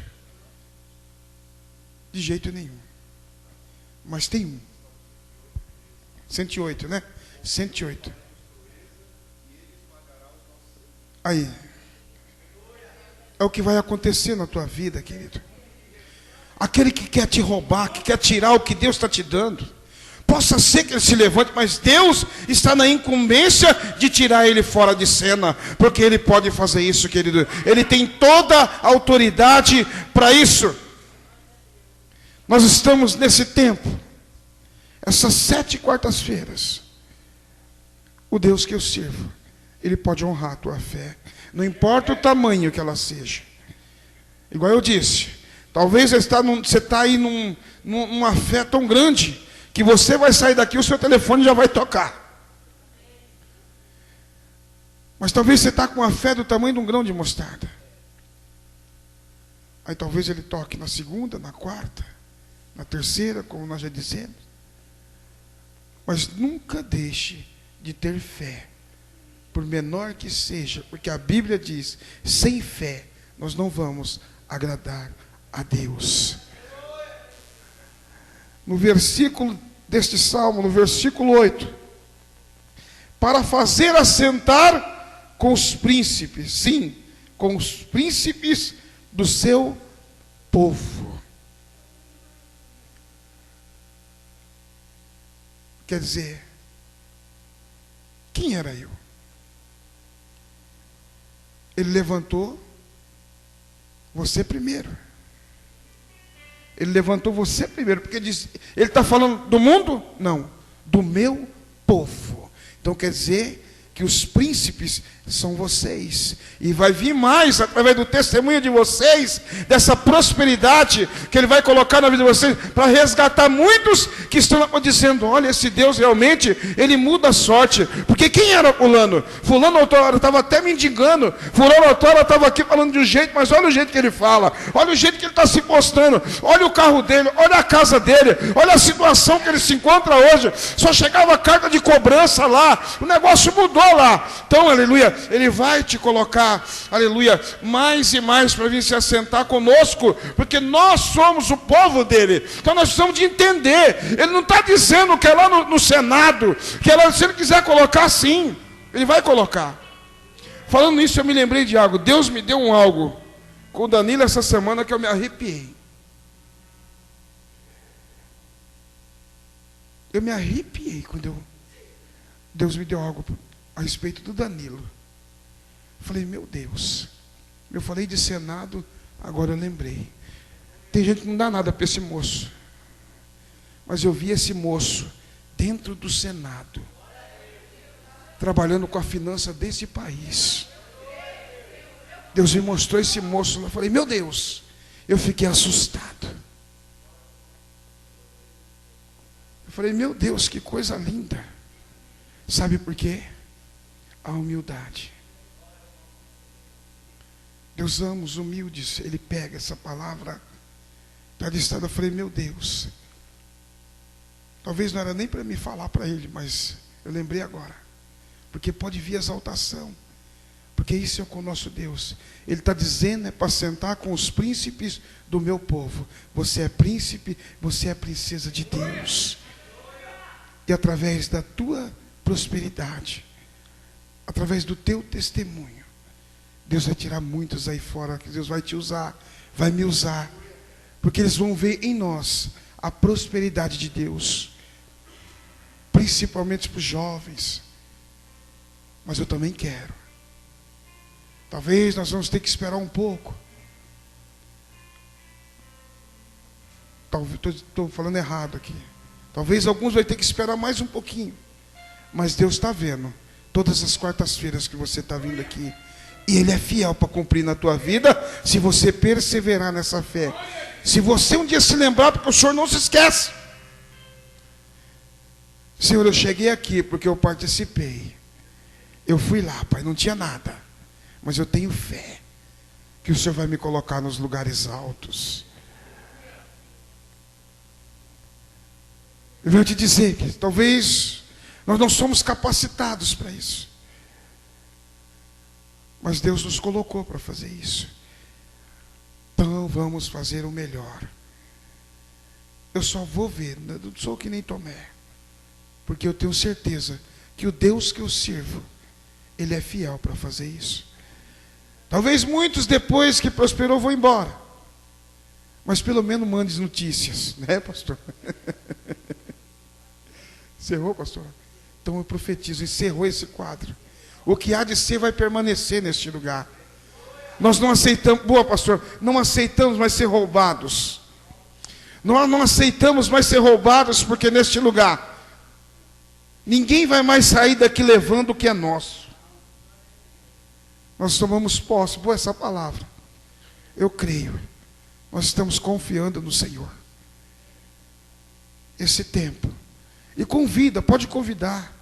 De jeito nenhum. Mas tem um. 108, né? 108. Aí. É o que vai acontecer na tua vida, querido. Aquele que quer te roubar, que quer tirar o que Deus está te dando, possa ser que ele se levante, mas Deus está na incumbência de tirar ele fora de cena, porque Ele pode fazer isso, querido. Ele tem toda a autoridade para isso. Nós estamos nesse tempo, essas 7 quartas-feiras, o Deus que eu sirvo, Ele pode honrar a tua fé, não importa o tamanho que ela seja. Igual eu disse, talvez você está aí numa fé tão grande, que você vai sair daqui, o seu telefone já vai tocar. Mas talvez você está com a fé do tamanho de um grão de mostarda. Aí talvez ele toque na segunda, na quarta, na terceira, como nós já dissemos. Mas nunca deixe de ter fé, por menor que seja, porque a Bíblia diz, sem fé nós não vamos agradar a Deus. No versículo deste salmo, no versículo 8, para fazer assentar com os príncipes, sim, com os príncipes do seu povo. Quer dizer, quem era eu? Ele levantou você primeiro. Ele levantou você primeiro, porque ele está falando do mundo? Não, do meu povo. Então quer dizer que os príncipes são vocês, e vai vir mais através do testemunho de vocês, dessa prosperidade que Ele vai colocar na vida de vocês, para resgatar muitos que estão dizendo: olha, esse Deus realmente, Ele muda a sorte. Porque quem era fulano? Fulano outrora estava até mendigando, fulano outrora estava aqui falando de um jeito, mas olha o jeito que ele fala, olha o jeito que ele está se postando, olha o carro dele, olha a casa dele, olha a situação que ele se encontra hoje. Só chegava a carta de cobrança lá, o negócio mudou lá. Então, aleluia, Ele vai te colocar, aleluia, mais e mais para vir se assentar conosco, porque nós somos o povo dele. Então nós precisamos de entender. Ele não está dizendo que é lá no Senado, que é lá, se ele quiser colocar, sim, ele vai colocar. Falando nisso, eu me lembrei de algo. Deus me deu um algo com o Danilo essa semana que eu me arrepiei. Eu me arrepiei quando Deus me deu algo a respeito do Danilo. Falei, meu Deus, eu falei de Senado, agora eu lembrei. Tem gente que não dá nada para esse moço, mas eu vi esse moço dentro do Senado, trabalhando com a finança desse país. Deus me mostrou esse moço lá, eu falei, meu Deus, eu fiquei assustado. Eu falei, meu Deus, que coisa linda. Sabe por quê? A humildade. Deus ama os humildes. Ele pega essa palavra para listada. Eu falei, meu Deus, talvez não era nem para me falar para ele, mas eu lembrei agora, porque pode vir exaltação, porque isso é com o nosso Deus. Ele está dizendo, é para sentar com os príncipes do meu povo. Você é príncipe, você é princesa de Deus, e através da tua prosperidade, através do teu testemunho, Deus vai tirar muitos aí fora, que Deus vai te usar, vai me usar, porque eles vão ver em nós a prosperidade de Deus, principalmente para os jovens. Mas eu também quero. Talvez nós vamos ter que esperar um pouco. Talvez estou falando errado aqui. Talvez alguns vão ter que esperar mais um pouquinho. Mas Deus está vendo todas as quartas-feiras que você está vindo aqui. E Ele é fiel para cumprir na tua vida, se você perseverar nessa fé. Se você um dia se lembrar, porque o Senhor não se esquece. Senhor, eu cheguei aqui porque eu participei. Eu fui lá, Pai, não tinha nada. Mas eu tenho fé que o Senhor vai me colocar nos lugares altos. Eu venho te dizer que talvez nós não somos capacitados para isso. Mas Deus nos colocou para fazer isso. Então vamos fazer o melhor. Eu só vou ver, não sou que nem Tomé, porque eu tenho certeza que o Deus que eu sirvo, Ele é fiel para fazer isso. Talvez muitos depois que prosperou vão embora, mas pelo menos mande notícias, né, pastor? Encerrou, pastor? Então eu profetizo, encerrou esse quadro. O que há de ser vai permanecer neste lugar. Nós não aceitamos, boa pastor, não aceitamos mais ser roubados. Nós não aceitamos mais ser roubados, porque neste lugar ninguém vai mais sair daqui levando o que é nosso. Nós tomamos posse, boa essa palavra. Eu creio. Nós estamos confiando no Senhor. Esse tempo. E convida, pode convidar.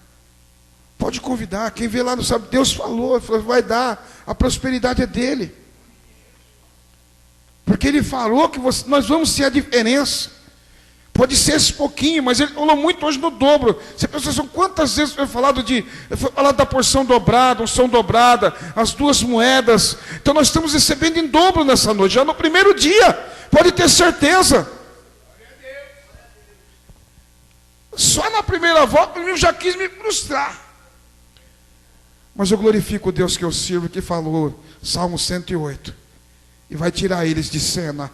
Pode convidar. Quem vê lá não sabe, Deus falou, vai dar. A prosperidade é dele. Porque Ele falou que nós vamos ser a diferença. Pode ser esse pouquinho, mas Ele falou muito hoje no dobro. Você pensa assim, quantas vezes foi falado da porção dobrada, unção dobrada, as 2 moedas. Então nós estamos recebendo em dobro nessa noite, já no primeiro dia. Pode ter certeza. Só na primeira volta eu já quis me frustrar. Mas eu glorifico o Deus que eu sirvo, que falou, Salmo 108. E vai tirar eles de cena.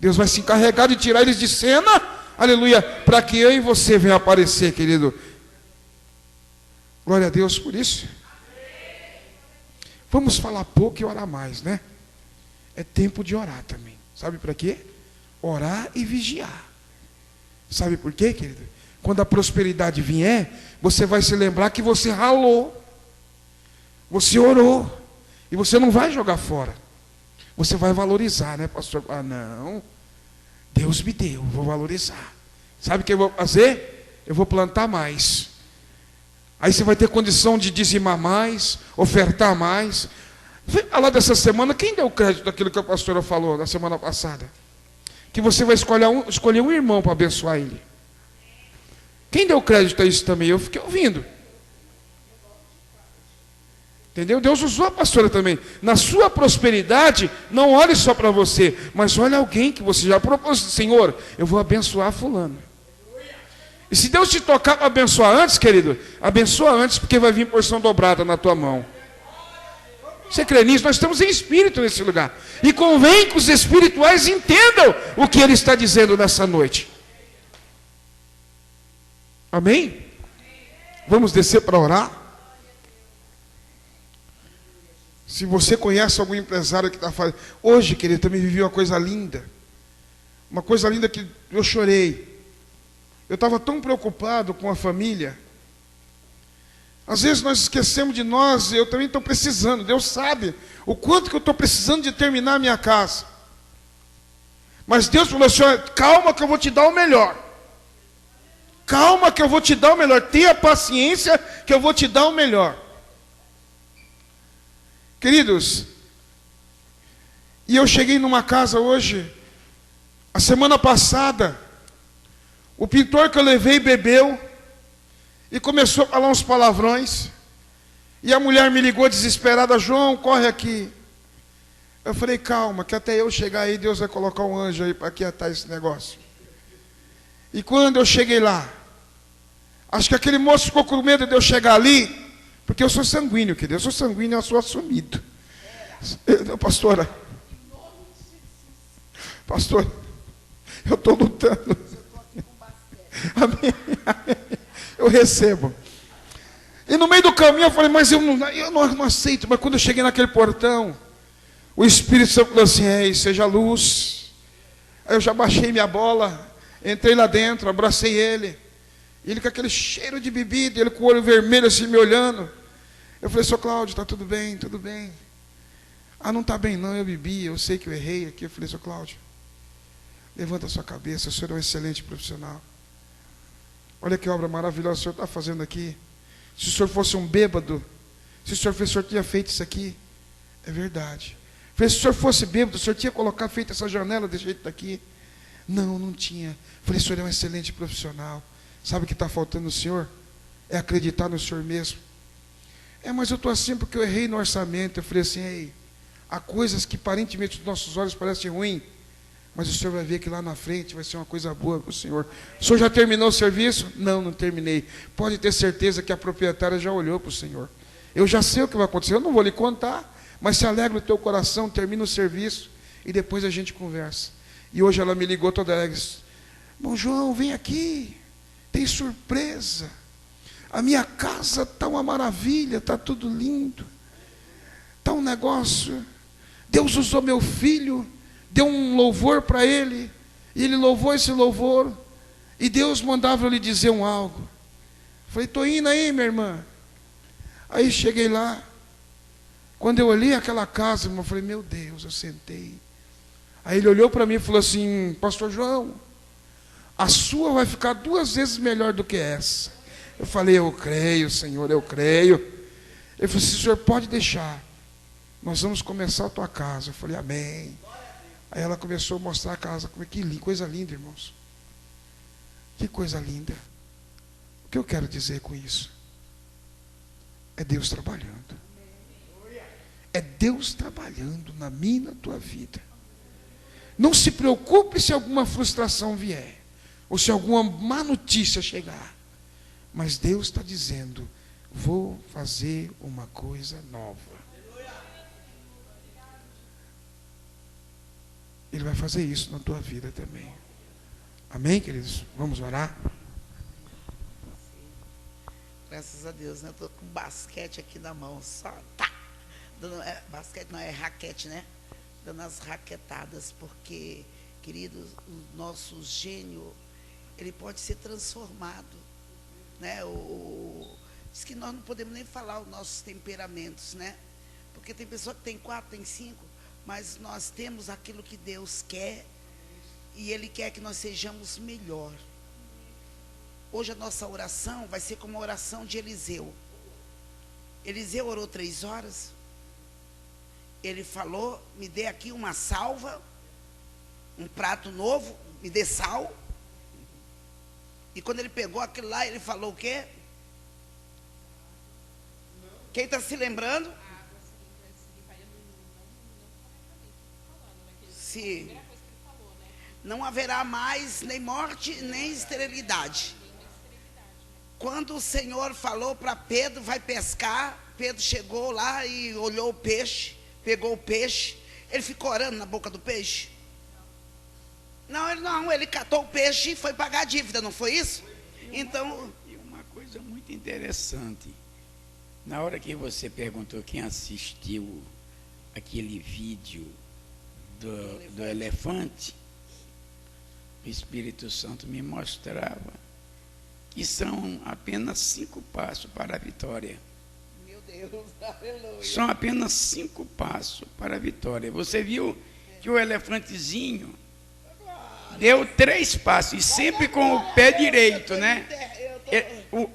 Deus vai se encarregar de tirar eles de cena. Aleluia. Para que eu e você venham aparecer, querido. Glória a Deus por isso. Vamos falar pouco e orar mais, né? É tempo de orar também. Sabe para quê? Orar e vigiar. Sabe por quê, querido? Quando a prosperidade vier, você vai se lembrar que você ralou, você orou, e você não vai jogar fora. Você vai valorizar, né, pastor? Ah, não, Deus me deu, vou valorizar. Sabe o que eu vou fazer? Eu vou plantar mais. Aí você vai ter condição de dizimar mais, ofertar mais. Vem falar dessa semana, quem deu crédito daquilo que a pastora falou na semana passada? Que você vai escolher um irmão para abençoar ele. Quem deu crédito a isso também? Eu fiquei ouvindo. Entendeu? Deus usou a pastora também. Na sua prosperidade, não olhe só para você, mas olhe alguém que você já propôs. Senhor, eu vou abençoar fulano. E se Deus te tocar para abençoar antes, querido, abençoa antes, porque vai vir porção dobrada na tua mão. Você crê nisso? Nós estamos em espírito nesse lugar. E convém que os espirituais entendam o que ele está dizendo nessa noite. Amém? Vamos descer para orar? Se você conhece algum empresário que está fazendo... Hoje, querido, também vivi uma coisa linda. Uma coisa linda que eu chorei. Eu estava tão preocupado com a família. Às vezes nós esquecemos de nós. Eu também estou precisando. Deus sabe o quanto que eu estou precisando de terminar a minha casa. Mas Deus falou assim, olha, calma que eu vou te dar o melhor. Calma que eu vou te dar o melhor. Tenha paciência que eu vou te dar o melhor. Queridos, e eu cheguei numa casa hoje, a semana passada, o pintor que eu levei bebeu e começou a falar uns palavrões. E a mulher me ligou desesperada, João, corre aqui. Eu falei, calma, que até eu chegar aí, Deus vai colocar um anjo aí para aquietar esse negócio. E quando eu cheguei lá, acho que aquele moço ficou com medo de eu chegar ali, porque eu sou sanguíneo, querido. Eu sou sanguíneo, eu sou assumido. Pastora, eu estou lutando. Amém, amém. Eu recebo. E no meio do caminho eu falei, mas eu não aceito. Mas quando eu cheguei naquele portão, o Espírito Santo falou assim, ei, seja luz. Aí eu já baixei minha bola, entrei lá dentro, abracei ele. E ele com aquele cheiro de bebida, ele com o olho vermelho assim me olhando. Eu falei, Sr. Cláudio, está tudo bem, tudo bem. Ah, não está bem não, eu bebi, eu sei que eu errei aqui. Eu falei, Sr. Cláudio, levanta a sua cabeça, o senhor é um excelente profissional. Olha que obra maravilhosa o senhor está fazendo aqui. Se o senhor fosse um bêbado, se o senhor tinha feito isso aqui. É verdade. Eu falei, se o senhor fosse bêbado, o senhor tinha feito essa janela desse jeito daqui. Não, não tinha. Eu falei, o senhor é um excelente profissional. Sabe o que está faltando no senhor? É acreditar no senhor mesmo. Mas eu estou assim porque eu errei no orçamento. Eu falei assim, ei, há coisas que aparentemente os nossos olhos parecem ruins, mas o senhor vai ver que lá na frente vai ser uma coisa boa para o senhor. O senhor já terminou o serviço? Não, não terminei. Pode ter certeza que a proprietária já olhou para o senhor. Eu já sei o que vai acontecer, eu não vou lhe contar, mas se alegra o teu coração, termina o serviço e depois a gente conversa. E hoje ela me ligou toda alegre. Bom, João, vem aqui, tem surpresa. A minha casa está uma maravilha, está tudo lindo. Está um negócio. Deus usou meu filho, deu um louvor para ele, e ele louvou esse louvor, e Deus mandava eu lhe dizer algo. Falei, estou indo aí, minha irmã. Aí cheguei lá, quando eu olhei aquela casa, eu falei, meu Deus, eu sentei. Aí ele olhou para mim e falou assim, pastor João, a sua vai ficar 2 vezes melhor do que essa. Eu falei, eu creio, Senhor, eu creio. Ele falou assim, o senhor pode deixar, nós vamos começar a tua casa. Eu falei, amém. Aí ela começou a mostrar a casa. Que coisa linda, irmãos. Que coisa linda. O que eu quero dizer com isso? É Deus trabalhando. É Deus trabalhando na minha e na tua vida. Não se preocupe se alguma frustração vier, ou se alguma má notícia chegar. Mas Deus está dizendo, vou fazer uma coisa nova. Ele vai fazer isso na tua vida também. Amém, queridos? Vamos orar? Graças a Deus, né? Estou com basquete aqui na mão, só tá. Basquete não, é raquete, né? Dando as raquetadas, porque, queridos, o nosso gênio ele pode ser transformado, né? Diz que nós não podemos nem falar os nossos temperamentos, né? Porque tem pessoa que tem 4, tem 5, mas nós temos aquilo que Deus quer, e Ele quer que nós sejamos melhor. Hoje a nossa oração vai ser como a oração de Eliseu. Eliseu orou 3 horas. Ele falou: me dê aqui uma salva, um prato novo, me dê sal. E quando ele pegou aquilo lá, ele falou o quê? Quem está se lembrando? Se não haverá mais nem morte, nem esterilidade. Quando o Senhor falou para Pedro, vai pescar, Pedro chegou lá e olhou o peixe, pegou o peixe, ele ficou orando na boca do peixe? Não, ele catou o peixe e foi pagar a dívida, não foi isso? Então, e uma coisa muito interessante, na hora que você perguntou quem assistiu aquele vídeo do elefante, o Espírito Santo me mostrava que são apenas 5 passos para a vitória. meu Deus, aleluia. São apenas 5 passos para a vitória. Você viu que o elefantezinho deu 3 passos, e sempre com o pé direito, né?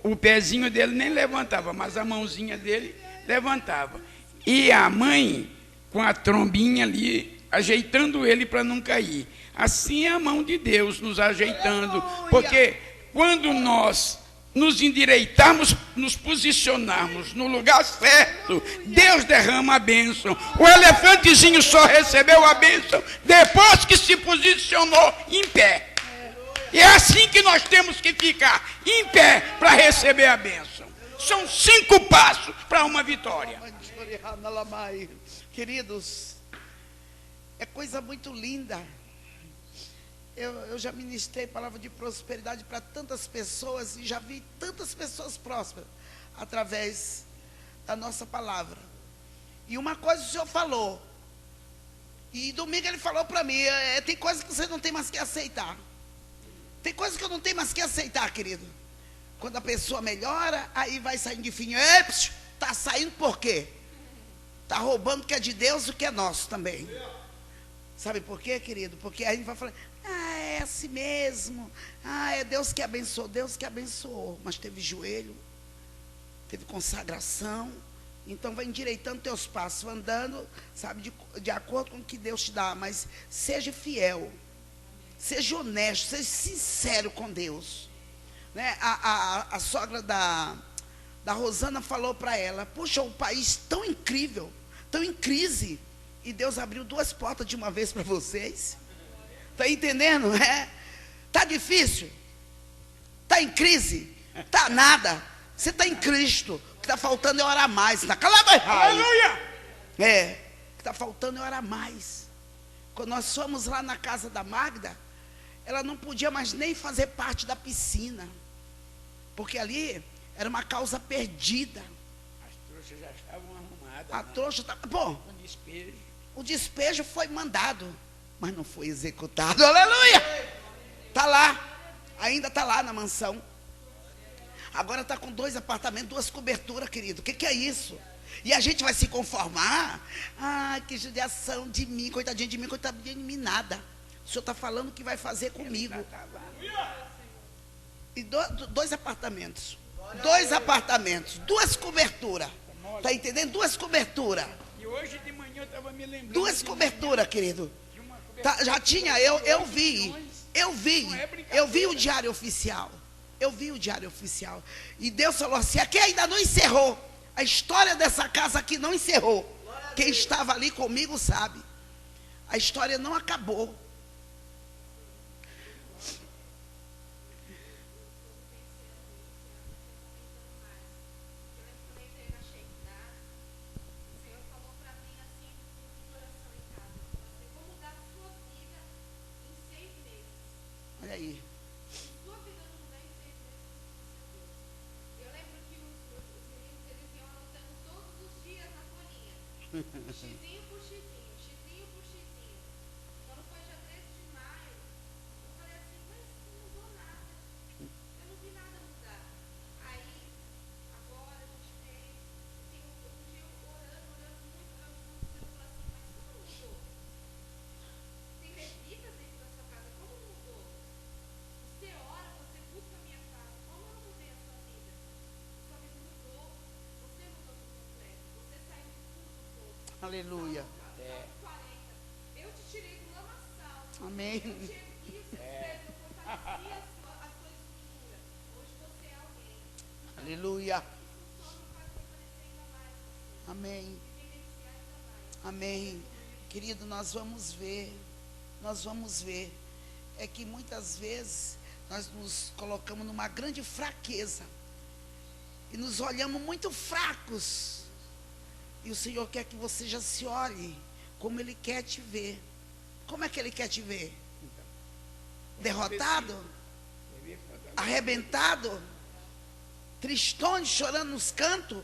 O pezinho dele nem levantava, mas a mãozinha dele levantava. E a mãe, com a trombinha ali, ajeitando ele para não cair. Assim é a mão de Deus nos ajeitando, porque quando nós nos endireitarmos, nos posicionarmos no lugar certo, Deus derrama a bênção. O elefantezinho só recebeu a bênção depois que se posicionou em pé. E é assim que nós temos que ficar, em pé, para receber a bênção. São 5 passos para uma vitória. Queridos, é coisa muito linda. Eu já ministrei palavra de prosperidade para tantas pessoas e já vi tantas pessoas prósperas através da nossa palavra. E uma coisa o Senhor falou, e domingo ele falou para mim: tem coisas que você não tem mais que aceitar. Tem coisas que eu não tenho mais que aceitar, querido. Quando a pessoa melhora, aí vai saindo de fininho. Está saindo por quê? Está roubando o que é de Deus e o que é nosso também. Sabe por quê, querido? Porque a gente vai falar: é assim mesmo, é Deus que abençoou. Deus que abençoou, mas teve joelho, teve consagração. Então vai endireitando teus passos, andando, sabe, de acordo com o que Deus te dá. Mas seja fiel, seja honesto, seja sincero com Deus, né? A sogra da Rosana falou para ela: puxa, um país tão incrível, tão em crise, e Deus abriu 2 portas de uma vez para vocês. Está entendendo? Está difícil? Está em crise? Está nada. Você está em Cristo. O que está faltando é orar mais. Aleluia! O que está faltando é orar mais. Quando nós fomos lá na casa da Magda, ela não podia mais nem fazer parte da piscina, porque ali era uma causa perdida. As trouxas já estavam arrumadas. A trouxa estava... Bom, despejo. O despejo foi mandado, mas não foi executado. Aleluia! Está lá, ainda está lá na mansão. Agora está com 2 apartamentos, 2 coberturas, querido. O que é isso? E a gente vai se conformar? Que judiação de mim, coitadinho de mim, coitadinho de mim, nada. O Senhor está falando o que vai fazer comigo. E 2 apartamentos. 2 apartamentos, 2 coberturas. Está entendendo? 2 coberturas. E hoje de manhã eu estava me lembrando. 2 coberturas, querido. Já tinha, eu vi o diário oficial. Eu vi o diário oficial. E Deus falou assim: aqui ainda não encerrou. A história dessa casa aqui não encerrou. Quem estava ali comigo sabe. A história não acabou. Olha aí. Xizinho por xizinho, xizinho por xizinho. Quando foi dia 13 de maio, eu falei assim: mas não mudou nada. Aleluia. Eu te tirei do lamaçal. Amém. Eu te ergui os seus pés, eu fortaleci a sua estrutura. Hoje você é alguém. Aleluia. Amém. Amém. Querido, nós vamos ver. Nós vamos ver. É que muitas vezes nós nos colocamos numa grande fraqueza. E nos olhamos muito fracos. E o Senhor quer que você já se olhe como Ele quer te ver. Como é que Ele quer te ver? Derrotado? Arrebentado? Tristões, chorando nos cantos?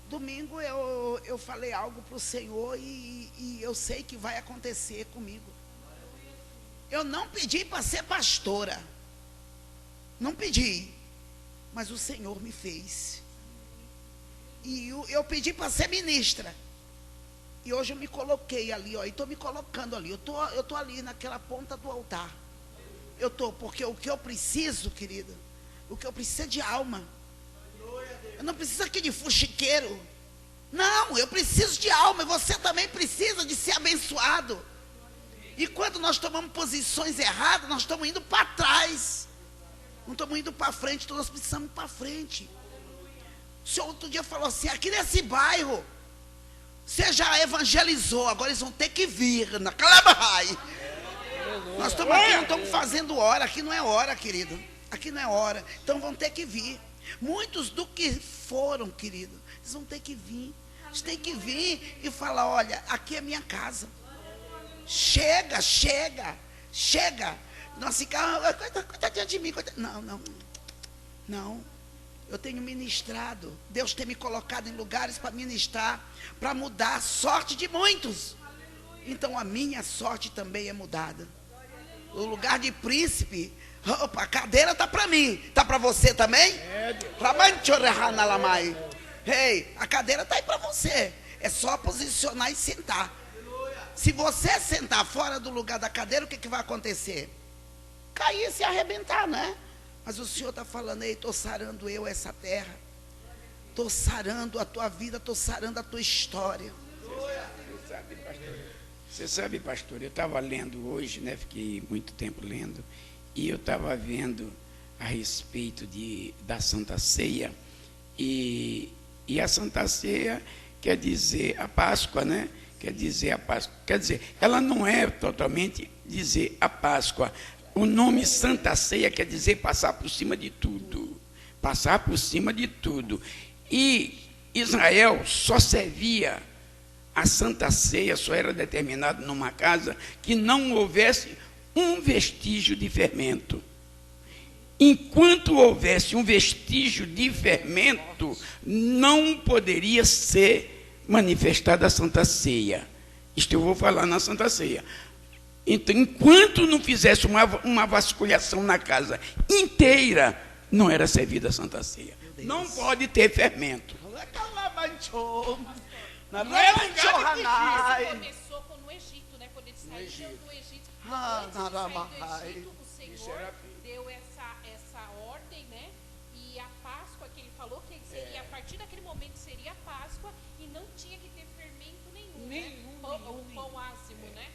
Domingo eu falei algo para o Senhor e eu sei que vai acontecer comigo. Eu não pedi para ser pastora. Não pedi. Mas o Senhor me fez. E eu pedi para ser ministra. E hoje eu me coloquei ali, ó, e estou me colocando ali. Eu tô ali naquela ponta do altar. Porque o que eu preciso, querida, o que eu preciso é de alma. Eu não preciso aqui de fuxiqueiro. Não, eu preciso de alma. E você também precisa de ser abençoado. E quando nós tomamos posições erradas, nós estamos indo para trás. Não estamos indo para frente, então nós precisamos ir para frente. O senhor outro dia falou assim, aqui nesse bairro, você já evangelizou, agora eles vão ter que vir na Calabahai. Nós estamos aqui, não estamos fazendo hora, aqui não é hora, querido. Aqui não é hora, então vão ter que vir. Muitos do que foram, querido, eles vão ter que vir. Eles têm que vir e falar, olha, aqui é minha casa. Chega, chega, chega. Nós ficamos, coitadinha de mim, não. Eu tenho ministrado. Deus tem me colocado em lugares para ministrar, para mudar a sorte de muitos. Então a minha sorte também é mudada. O lugar de príncipe, opa, a cadeira está para mim. Está para você também? Ei, a cadeira está aí para você. É só posicionar e sentar. Se você sentar fora do lugar da cadeira, o que vai acontecer? Cair e se arrebentar, né? Mas o Senhor está falando, ei, estou sarando eu essa terra. Estou sarando a tua vida, estou sarando a tua história. Você sabe, pastor, eu estava lendo hoje, né? Fiquei muito tempo lendo. E eu estava vendo a respeito da Santa Ceia. E a Santa Ceia quer dizer a Páscoa, né? Quer dizer a Páscoa. Quer dizer, ela não é totalmente dizer a Páscoa. O nome Santa Ceia quer dizer passar por cima de tudo. Passar por cima de tudo. E Israel só servia a Santa Ceia, só era determinado numa casa que não houvesse um vestígio de fermento. Enquanto houvesse um vestígio de fermento, não poderia ser manifestada a Santa Ceia. Isto eu vou falar na Santa Ceia. Então, enquanto não fizesse uma vasculhação na casa inteira, não era servida a Santa Ceia. Não pode ter fermento. Não é lugar de começou no Egito, né? Quando eles saíram do Egito. Antes de sair do Egito, o Senhor deu essa ordem, né? E a Páscoa que ele falou que seria, a partir daquele momento seria a Páscoa e não tinha que ter fermento nenhum, né? O pão ázimo, né?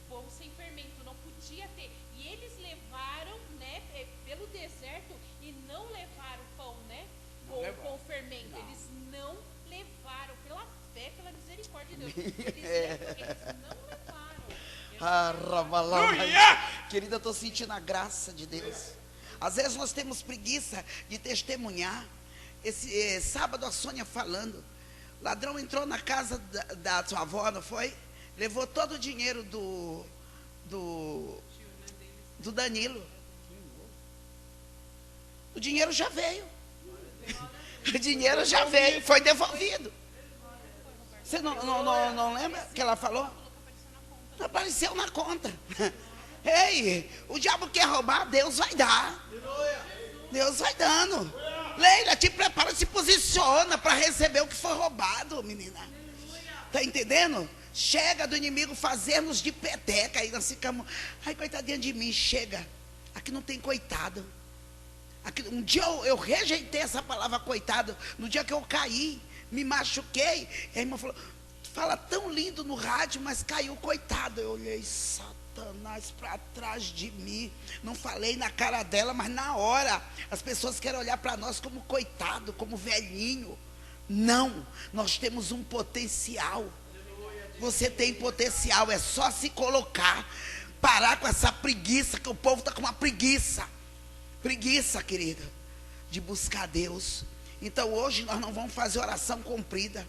Pão sem fermento, não podia ter. E eles levaram, né, pelo deserto e não levaram pão, né? Com fermento. Eles não levaram, pela fé, pela misericórdia de Deus. Eles não levaram. Querida, eu estou sentindo a graça de Deus. Às vezes nós temos preguiça de testemunhar. Esse sábado a Sônia falando, o ladrão entrou na casa da sua avó, não foi? Levou todo o dinheiro do Danilo. O dinheiro já veio. O dinheiro já veio, foi devolvido. Você não lembra que ela falou? Apareceu na conta. Ei, o diabo quer roubar, Deus vai dar. Deus vai dando. Leila, te prepara, se posiciona para receber o que foi roubado, menina. Está entendendo? Chega do inimigo fazer-nos de peteca. Aí nós ficamos, ai, coitadinha de mim, chega. Aqui não tem coitado. Aqui, um dia eu rejeitei essa palavra coitado. No dia que eu caí, me machuquei. E a irmã falou, fala tão lindo no rádio, mas caiu, coitado. Eu olhei, Satanás para trás de mim. Não falei na cara dela, mas na hora as pessoas querem olhar para nós como coitado, como velhinho. Não, nós temos um potencial. Você tem potencial, é só se colocar. Parar com essa preguiça, que o povo está com uma preguiça. Preguiça, querida, de buscar Deus. Então hoje nós não vamos fazer oração comprida.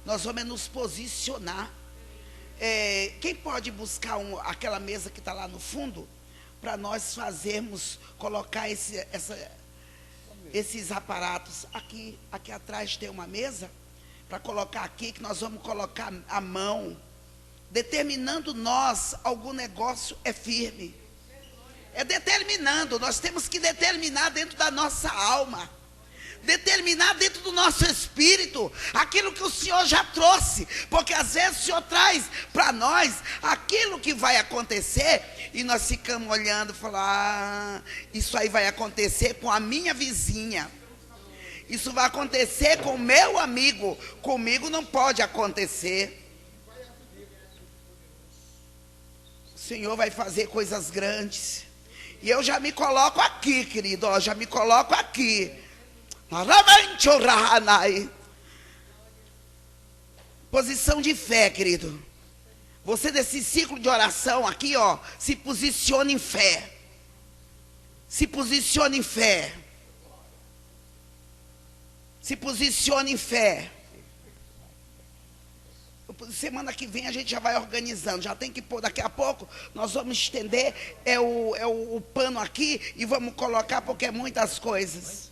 Nós vamos nos posicionar. Quem pode buscar aquela mesa que está lá no fundo? Para nós fazermos, colocar esses aparatos. Aqui atrás tem uma mesa. Para colocar aqui, que nós vamos colocar a mão. Determinando nós, algum negócio é firme. É determinando, nós temos que determinar dentro da nossa alma. Determinar dentro do nosso espírito aquilo que o Senhor já trouxe, porque às vezes o Senhor traz para nós aquilo que vai acontecer e nós ficamos olhando e falando, isso aí vai acontecer com a minha vizinha, isso vai acontecer com o meu amigo, comigo não pode acontecer. O Senhor vai fazer coisas grandes, e eu já me coloco aqui, querido, já me coloco aqui. Posição de fé, querido. Você desse ciclo de oração aqui, se posicione em fé. Se posicione em fé. Se posicione em fé. Semana que vem a gente já vai organizando. Já tem que pôr, daqui a pouco nós vamos estender o pano aqui e vamos colocar, porque é muitas coisas.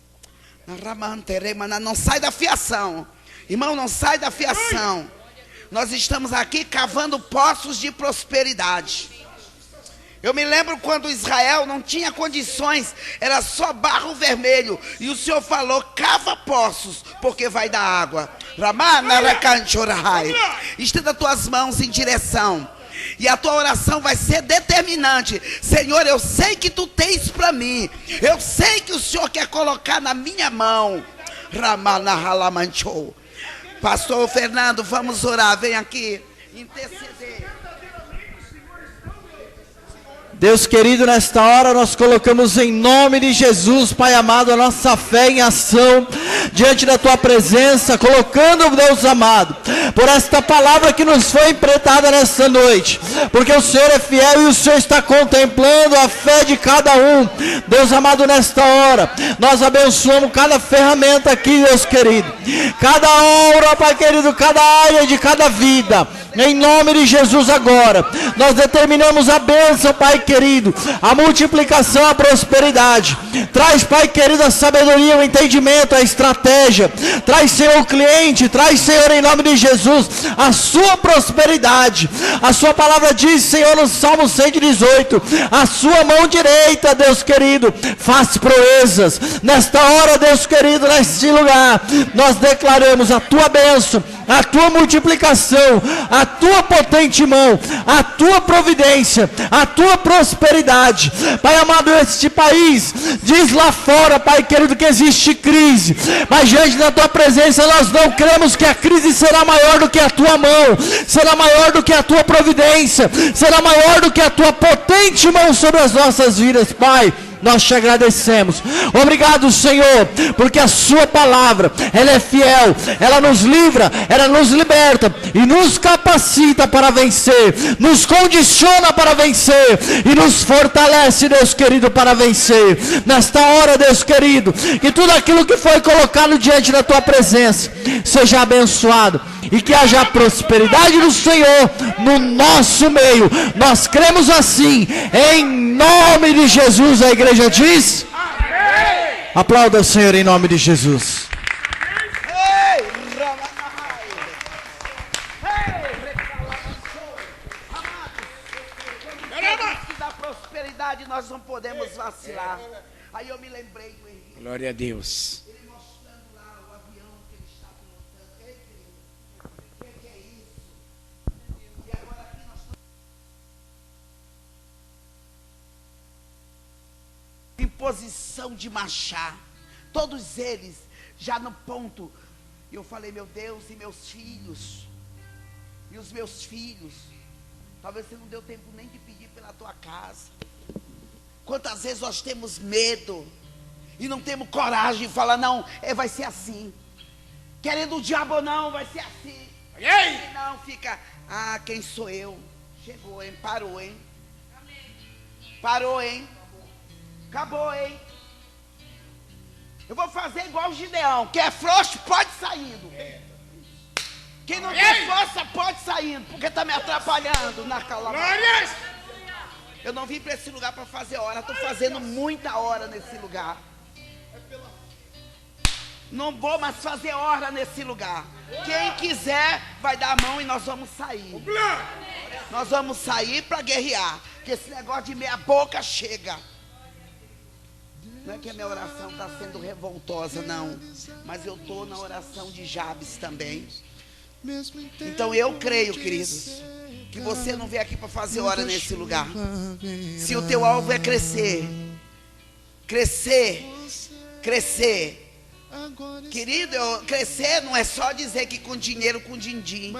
Não sai da fiação, irmão, não sai da fiação. Nós estamos aqui cavando poços de prosperidade. Eu me lembro quando Israel não tinha condições, era só barro vermelho, e o Senhor falou, cava poços, porque vai dar água. Estenda tuas mãos em direção, e a tua oração vai ser determinante. Senhor, eu sei que tu tens para mim, eu sei que o Senhor quer colocar na minha mão. Pastor Fernando, vamos orar, vem aqui interceder. Deus querido, nesta hora nós colocamos em nome de Jesus, Pai amado, a nossa fé em ação, diante da Tua presença, colocando, Deus amado, por esta palavra que nos foi emprestada nesta noite, porque o Senhor é fiel e o Senhor está contemplando a fé de cada um. Deus amado, nesta hora, nós abençoamos cada ferramenta aqui, Deus querido, cada obra, Pai querido, cada área de cada vida. Em nome de Jesus agora, nós determinamos a bênção, Pai querido, a multiplicação, a prosperidade. Traz, Pai querido, a sabedoria, o entendimento, a estratégia. Traz, Senhor, o cliente. Traz, Senhor, em nome de Jesus, a sua prosperidade. A sua palavra diz, Senhor, no Salmo 118, a sua mão direita, Deus querido, faz proezas. Nesta hora, Deus querido, neste lugar, nós declaramos a tua bênção, a tua multiplicação, a tua potente mão, a tua providência, a tua prosperidade. Pai amado, este país diz lá fora, Pai querido, que existe crise, mas diante da tua presença nós não cremos que a crise será maior do que a tua mão, será maior do que a tua providência, será maior do que a tua potente mão sobre as nossas vidas, Pai. Nós te agradecemos. Obrigado, Senhor, porque a sua palavra, ela é fiel, ela nos livra, ela nos liberta e nos capacita para vencer, nos condiciona para vencer e nos fortalece, Deus querido, para vencer. Nesta hora, Deus querido, que tudo aquilo que foi colocado diante da tua presença seja abençoado e que haja prosperidade do Senhor no nosso meio. Nós cremos assim, em nome de Jesus. A igreja diz: amém. Aplauda o Senhor em nome de Jesus. Da prosperidade nós não podemos vacilar. Aí eu me lembrei do Henrique. Glória a Deus. Ele mostrando lá o avião que ele está pilotando. Ei, querido, o que é isso? E agora aqui nós estamos em posição de marchar. Todos eles já no ponto. E eu falei, meu Deus, e meus filhos? e os meus filhos. Talvez você não deu tempo nem de pedir pela tua casa. Quantas vezes nós temos medo e não temos coragem de falar, não, vai ser assim. Querendo o diabo, não, vai ser assim. E aí? Não, fica, quem sou eu? Chegou, hein? Parou, hein? Parou, hein? Acabou, hein? Eu vou fazer igual o Gideão. Quem é frouxo, pode saindo. Quem não tem força, pode saindo. Porque está me atrapalhando na calma. Glórias! Eu não vim para esse lugar para fazer hora. Estou fazendo muita hora nesse lugar. Não vou mais fazer hora nesse lugar. Quem quiser vai dar a mão e nós vamos sair. Nós vamos sair para guerrear. Porque esse negócio de meia boca chega. Não é que a minha oração está sendo revoltosa, não. Mas eu estou na oração de Jabes também. Então eu creio, queridos, que você não veio aqui para fazer hora nesse lugar. Se o teu alvo é crescer, crescer, crescer. Querido, crescer não é só dizer que com dinheiro, com din-din.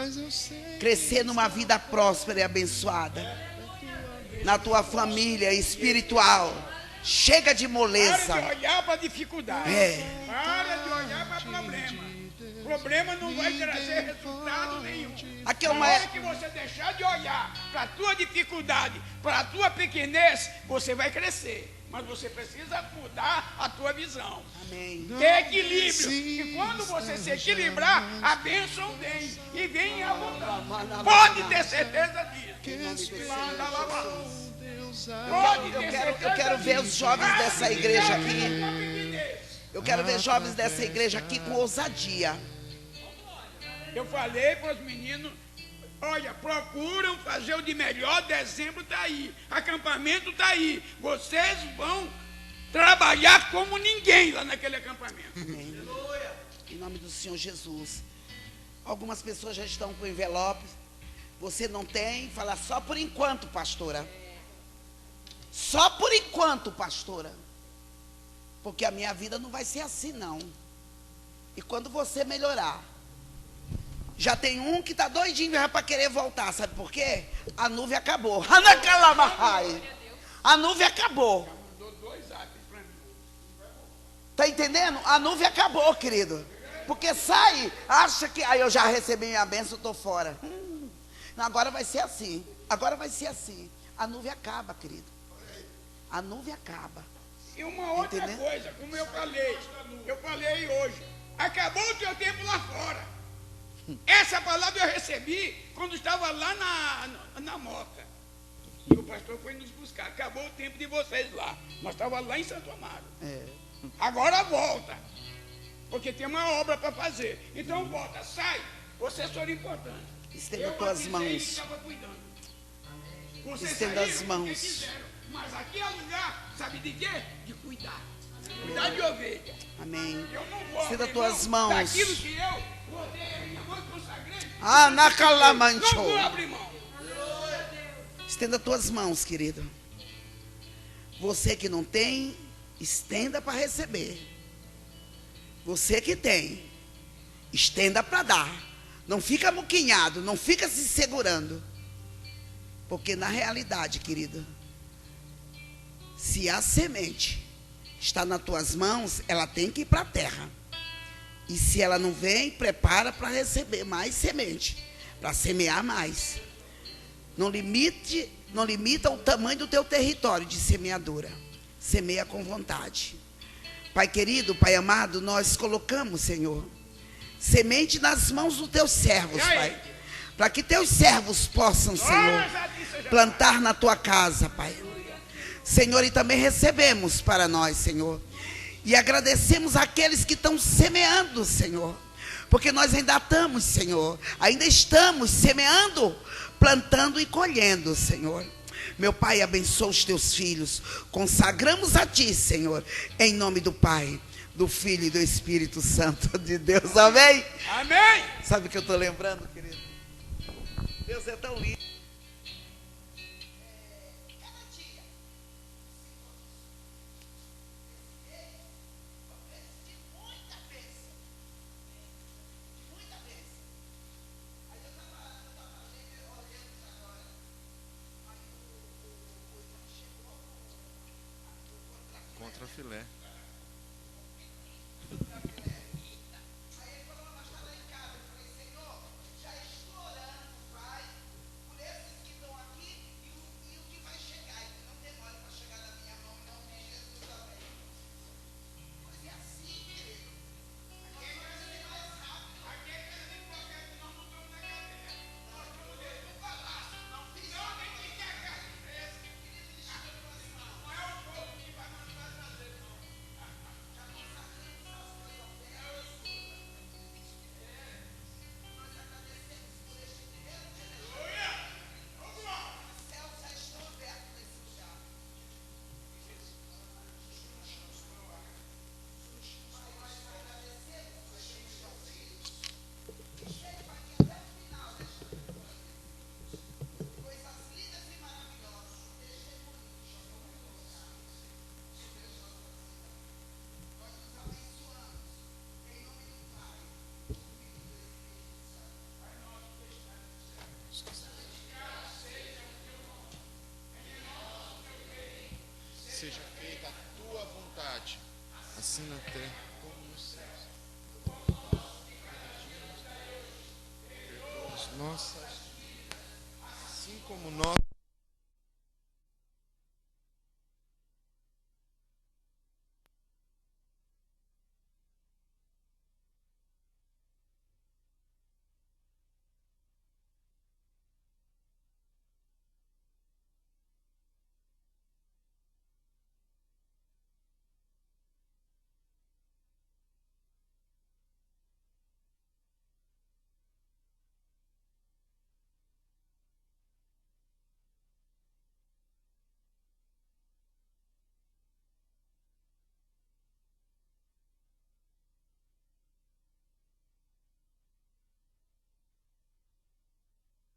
Crescer numa vida próspera e abençoada. Na tua família espiritual. Chega de moleza. Para de olhar para a dificuldade. Para de olhar para problema. Problema não vai trazer resultado nenhum. Aqui é Na hora que você deixar de olhar para a tua dificuldade, para a tua pequenez, você vai crescer. Mas você precisa mudar a tua visão. Amém. Ter equilíbrio. E quando você se equilibrar, a bênção vem. E vem em abundância. Pode ter certeza disso. Eu quero ver os jovens dessa igreja aqui. Eu quero ver jovens dessa igreja aqui com ousadia. Eu falei para os meninos, olha, procuram fazer o de melhor, dezembro está aí, acampamento está aí, vocês vão trabalhar como ninguém lá naquele acampamento. Amém. Em nome do Senhor Jesus. Algumas pessoas já estão com envelopes, você não tem, fala só por enquanto, pastora. Só por enquanto, pastora. Porque a minha vida não vai ser assim, não. E quando você melhorar, já tem um que está doidinho para querer voltar. Sabe por quê? A nuvem acabou. A nuvem acabou. Está entendendo? A nuvem acabou, querido. Porque sai, acha que eu já recebi minha bênção, estou fora. Não, agora vai ser assim. Agora vai ser assim. A nuvem acaba, querido. A nuvem acaba. E uma outra coisa, como eu falei hoje, acabou o teu tempo lá fora. Essa palavra eu recebi quando estava lá na Moca. E o pastor foi nos buscar. Acabou o tempo de vocês lá. Nós estávamos lá em Santo Amaro. Agora volta. Porque tem uma obra para fazer. Então volta, sai. Vocês foram importantes. Estenda tuas mãos. Estenda as mãos. Mas aqui é lugar, sabe de quê? De cuidar. Cuidar de ovelha. Amém. Eu não vou Estenda abrir tuas mão mãos. daquilo que eu botei a minha mão e consagrei. Na calamancho. Não vou abrir mão. Estenda tuas mãos, querido. Você que não tem, estenda para receber. Você que tem, estenda para dar. Não fica amuquinhado, não fica se segurando. Porque na realidade, querido, se a semente está nas tuas mãos, ela tem que ir para a terra. E se ela não vem, prepara para receber mais semente, para semear mais. Não limita o tamanho do teu território de semeadura. Semeia com vontade. Pai querido, Pai amado, nós colocamos, Senhor, semente nas mãos dos teus servos, Pai. Para que teus servos possam, Senhor, plantar na tua casa, Pai. Senhor, e também recebemos para nós, Senhor. E agradecemos aqueles que estão semeando, Senhor. Porque nós ainda estamos, Senhor. Ainda estamos semeando, plantando e colhendo, Senhor. Meu Pai, abençoa os teus filhos. Consagramos a ti, Senhor. Em nome do Pai, do Filho e do Espírito Santo de Deus. Amém? Amém. Sabe o que eu estou lembrando, querido? Deus é tão lindo. contra filé. Seja feita a tua vontade, assim na terra como nos céus. Perdoa-nos nossas, assim como nós